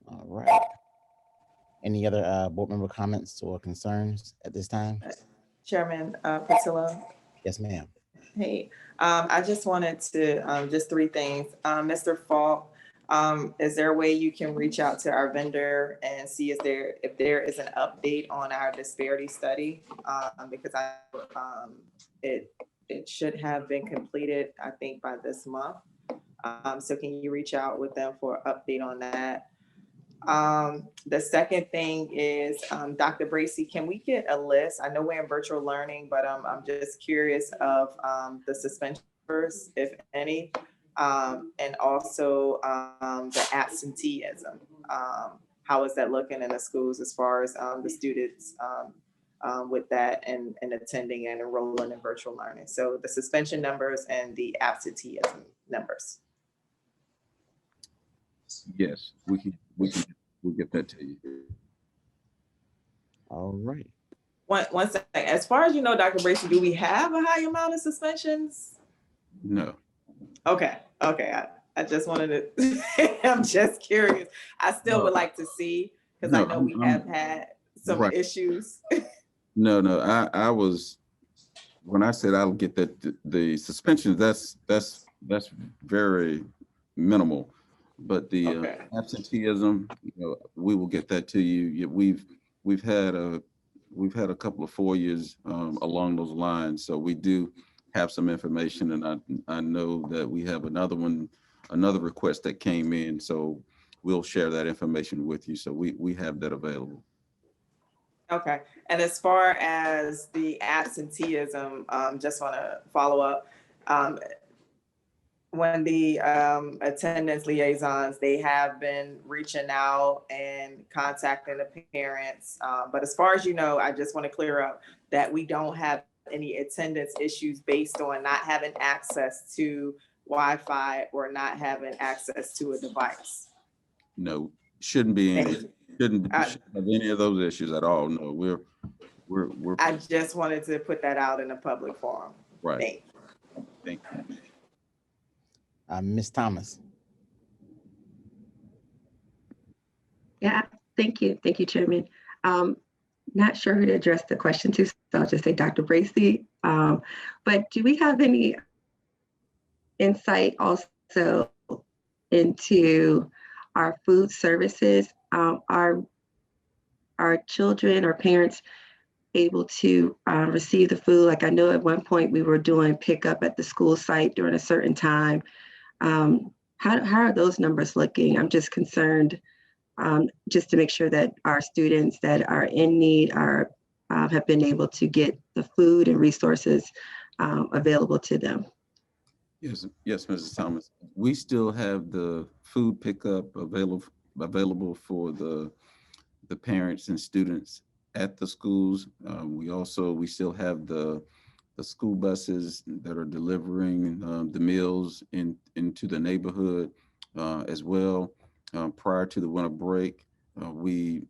All right. Any other board member comments or concerns at this time? Chairman Patillo. Yes, ma'am. Hey, I just wanted to, just three things. Mr. Falk, is there a way you can reach out to our vendor and see if there is an update on our disparity study? Because it should have been completed, I think, by this month. So can you reach out with them for an update on that? The second thing is, Dr. Bracy, can we get a list? I know we're in virtual learning, but I'm just curious of the suspensions, if any, and also the absenteeism. How is that looking in the schools as far as the students with that and attending and enrolling in virtual learning? So the suspension numbers and the absenteeism numbers. Yes, we'll get that to you. All right. One second. As far as you know, Dr. Bracy, do we have a high amount of suspensions? No. Okay. I just wanted to, I'm just curious. I still would like to see, because I know we have had some issues. No, I was, when I said I'll get that, the suspensions, that's very minimal. But the absenteeism, we will get that to you. We've had a couple of foyers along those lines, so we do have some information, and I know that we have another request that came in, so we'll share that information with you. So we have that available. Okay, and as far as the absenteeism, just want to follow up. When the attendance liaisons, they have been reaching out and contacting the parents. But as far as you know, I just want to clear up that we don't have any attendance issues based on not having access to Wi-Fi or not having access to a device. No, shouldn't have any of those issues at all. No, we're. I just wanted to put that out in a public forum. Right. Thank you. Ms. Thomas. Yeah, thank you, Chairman. Not sure who to address the question to, so I'll just say Dr. Bracy. But do we have any insight also into our food services. Our children or parents able to receive the food? Like I know at one point we were doing pickup at the school site during a certain time. How are those numbers looking? I'm just concerned just to make sure that our students that are in need are have been able to get the food and resources available to them. Yes, Mrs. Thomas. We still have the food pickup available for the parents and students at the schools. We still have the school buses that are delivering the meals into the neighborhood as well. Prior to the winter break, we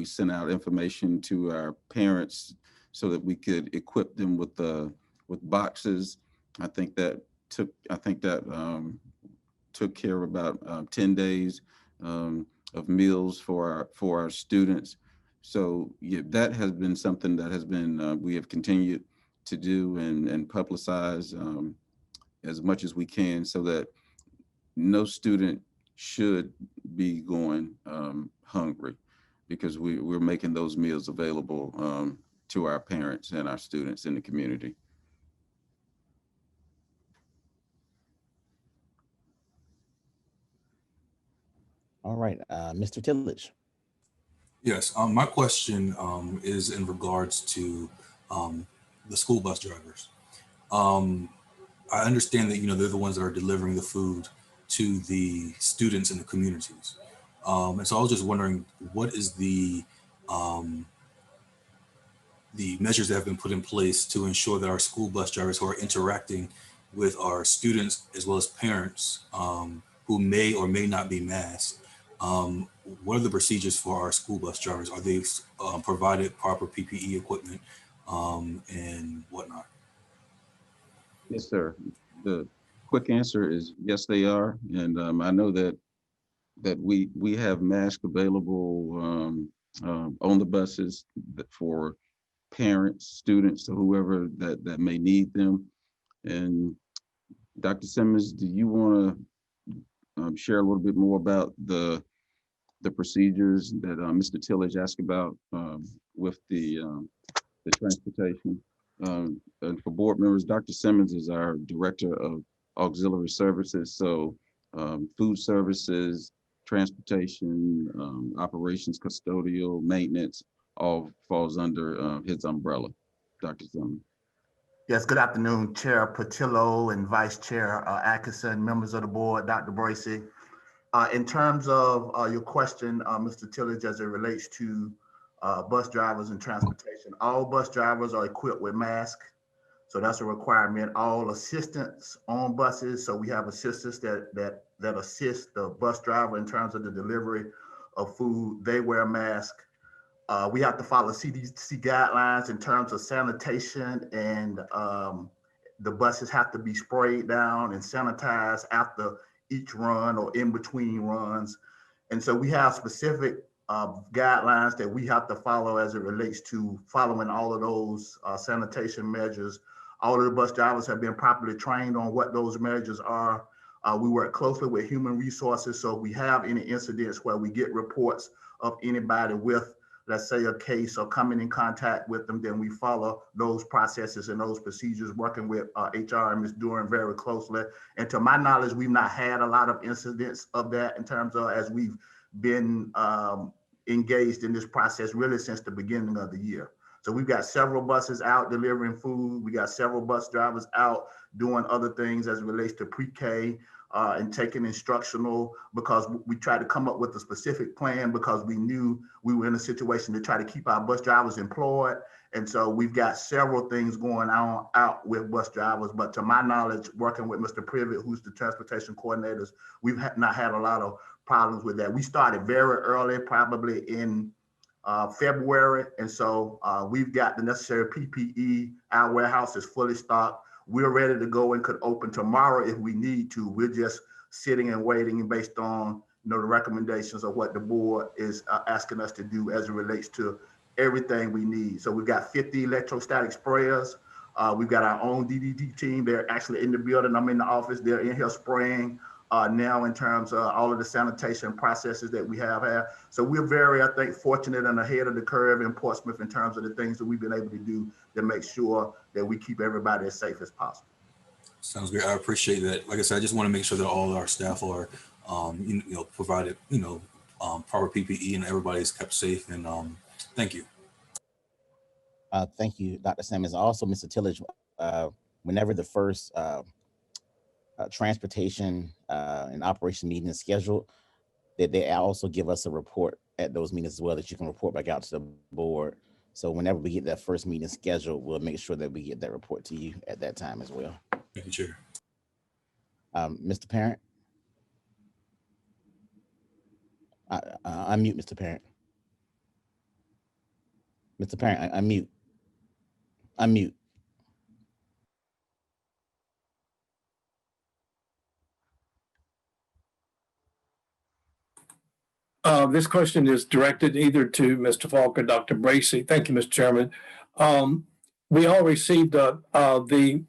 sent out information to our parents so that we could equip them with boxes. I think that took care of about 10 days of meals for our students. So yeah, that has been something that has been we have continued to do and publicize as much as we can, so that no student should be going hungry, because we're making those meals available to our parents and our students in the community. All right, Mr. Tillage. Yes, my question is in regards to the school bus drivers. I understand that, they're the ones that are delivering the food to the students in the communities. And so I was just wondering, what is the measures that have been put in place to ensure that our school bus drivers who are interacting with our students as well as parents who may or may not be masked, what are the procedures for our school bus drivers? Are they provided proper PPE equipment and whatnot? Yes, sir. The quick answer is yes, they are. And I know that we have masks available on the buses for parents, students, or whoever that may need them. And Dr. Simmons, do you want to share a little bit more about the procedures that Mr. Tillage asked about with the transportation? And for board members, Dr. Simmons is our Director of Auxiliary Services. So food services, transportation, operations, custodial, maintenance, all falls under his umbrella. Dr. Simmons. Yes, good afternoon, Chair Patillo and Vice Chair Atkinson, members of the board, Dr. Bracy. In terms of your question, Mr. Tillage, as it relates to bus drivers and transportation, all bus drivers are equipped with masks. So that's a requirement. All assistants on buses, so we have assistants that assist the bus driver in terms of the delivery of food, they wear a mask. We have to follow CDC guidelines in terms of sanitation, and the buses have to be sprayed down and sanitized after each run or in between runs. And so we have specific guidelines that we have to follow as it relates to following all of those sanitation measures. All of the bus drivers have been properly trained on what those measures are. We work closely with human resources. So if we have any incidents where we get reports of anybody with, let's say, a case or coming in contact with them, then we follow those processes and those procedures, working with HR and Ms. Duran very closely. And to my knowledge, we've not had a lot of incidents of that in terms of as we've been engaged in this process really since the beginning of the year. So we've got several buses out delivering food. We got several bus drivers out doing other things as it relates to pre-K and taking instructional, because we tried to come up with a specific plan because we knew we were in a situation to try to keep our bus drivers employed. And so we've got several things going on out with bus drivers. But to my knowledge, working with Mr. Privet, who's the transportation coordinators, we've not had a lot of problems with that. We started very early, probably in February. And so we've got the necessary PPE. Our warehouse is fully stocked. We're ready to go and could open tomorrow if we need to. We're just sitting and waiting based on the recommendations of what the board is asking us to do as it relates to everything we need. So we've got 50 electrostatic sprayers. We've got our own DDT team. They're actually in the building. I'm in the office. They're in here spraying now in terms of all of the sanitation processes that we have had. So we're very, I think, fortunate and ahead of the curve in Portsmouth in terms of the things that we've been able to do to make sure that we keep everybody as safe as possible. Sounds great. I appreciate that. Like I said, I just want to make sure that all our staff are, provided, proper PPE and everybody's kept safe. And thank you. Thank you, Dr. Simmons. Also, Mr. Tillage, whenever the first transportation and operation meeting is scheduled, that they also give us a report at those meetings as well that you can report back out to the board. So whenever we get that first meeting scheduled, we'll make sure that we get that report to you at that time as well. Thank you, Chair. Mr. Parent? Unmute, Mr. Parent. Mr. Parent, unmute. Unmute. This question is directed either to Mr. Falk or Dr. Bracy. Thank you, Mr. Chairman. We all received the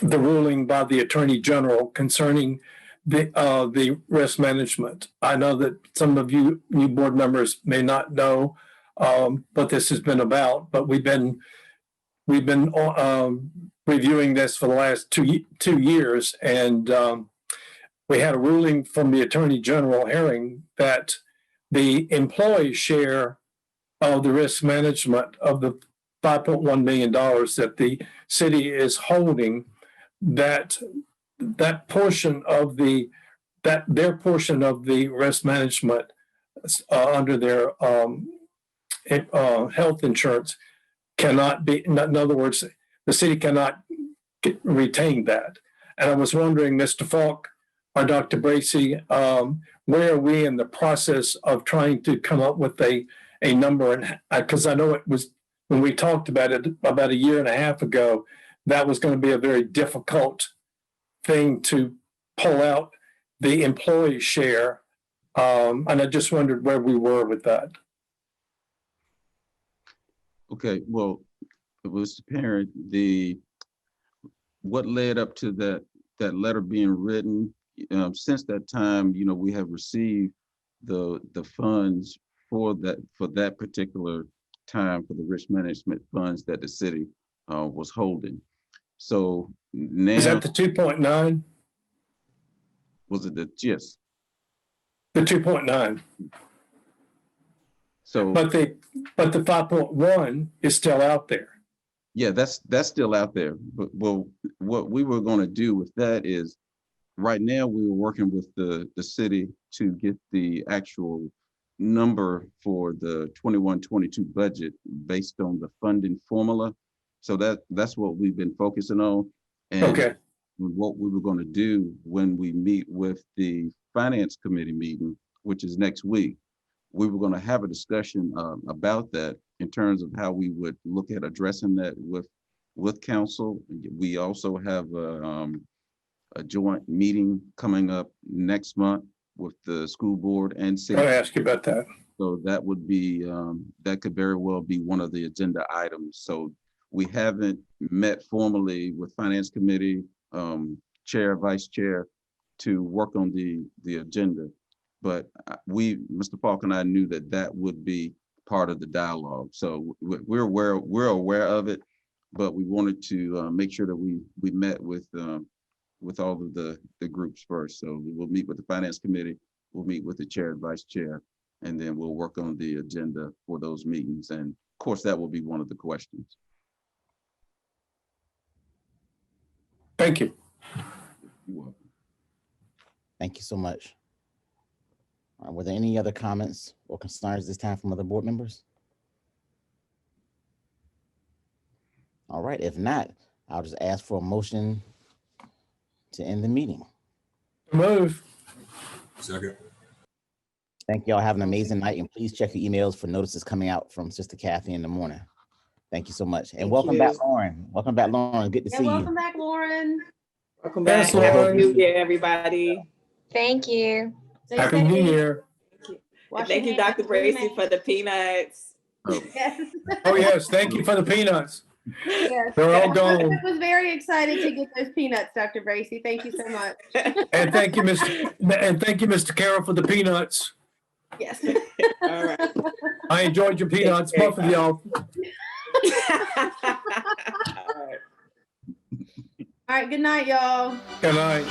ruling by the Attorney General concerning the risk management. I know that some of you new board members may not know what this has been about, but we've been reviewing this for the last two years, and we had a ruling from the Attorney General hearing that the employee share of the risk management of the $5.1 million that the city is holding, that portion of their portion of the risk management under their health insurance cannot be, in other words, the city cannot retain that. And I was wondering, Mr. Falk or Dr. Bracy, where are we in the process of trying to come up with a number? And because I know it was, when we talked about it about a year and a half ago, that was going to be a very difficult thing to pull out the employee share. And I just wondered where we were with that. Okay, well, it was apparent what led up to that letter being written. Since that time, we have received the funds for that particular time for the risk management funds that the city was holding. So now, is that the 2.9? Was it yes? The 2.9. So, but the 5.1 is still out there. Yeah, that's still out there. But well, what we were going to do with that is, right now we were working with the city to get the actual number for the 21-22 budget based on the funding formula. So that's what we've been focusing on. And okay, what we were going to do when we meet with the finance committee meeting, which is next week, we were going to have a discussion about that in terms of how we would look at addressing that with council. We also have a joint meeting coming up next month with the school board and city. I'll ask you about that. So that would be, that could very well be one of the agenda items. So we haven't met formally with finance committee, chair, vice chair, to work on the agenda. But Mr. Falk and I knew that would be part of the dialogue. So we're aware of it, but we wanted to make sure that we met with all of the groups first. So we'll meet with the finance committee, we'll meet with the chair and vice chair, and then we'll work on the agenda for those meetings. And of course, that will be one of the questions. Thank you. You're welcome. Thank you so much. Were there any other comments or concerns this time from other board members? All right, if not, I'll just ask for a motion to end the meeting. Move. Second. Thank y'all. Have an amazing night, and please check your emails for notices coming out from Sister Kathy in the morning. Thank you so much. And welcome back, Lauren. Welcome back, Lauren. Good to see you. Welcome back, Lauren. Welcome back. Yes, Happy New Year, everybody. Thank you. Happy New Year. And thank you, Dr. Bracy, for the peanuts. Oh yes, thank you for the peanuts. Yes. They're all gone. I was very excited to get those peanuts, Dr. Bracy. Thank you so much. And thank you, Mr. Carroll, for the peanuts. Yes. All right. I enjoyed your peanuts, both of y'all. All right. All right. Good night, y'all. Good night.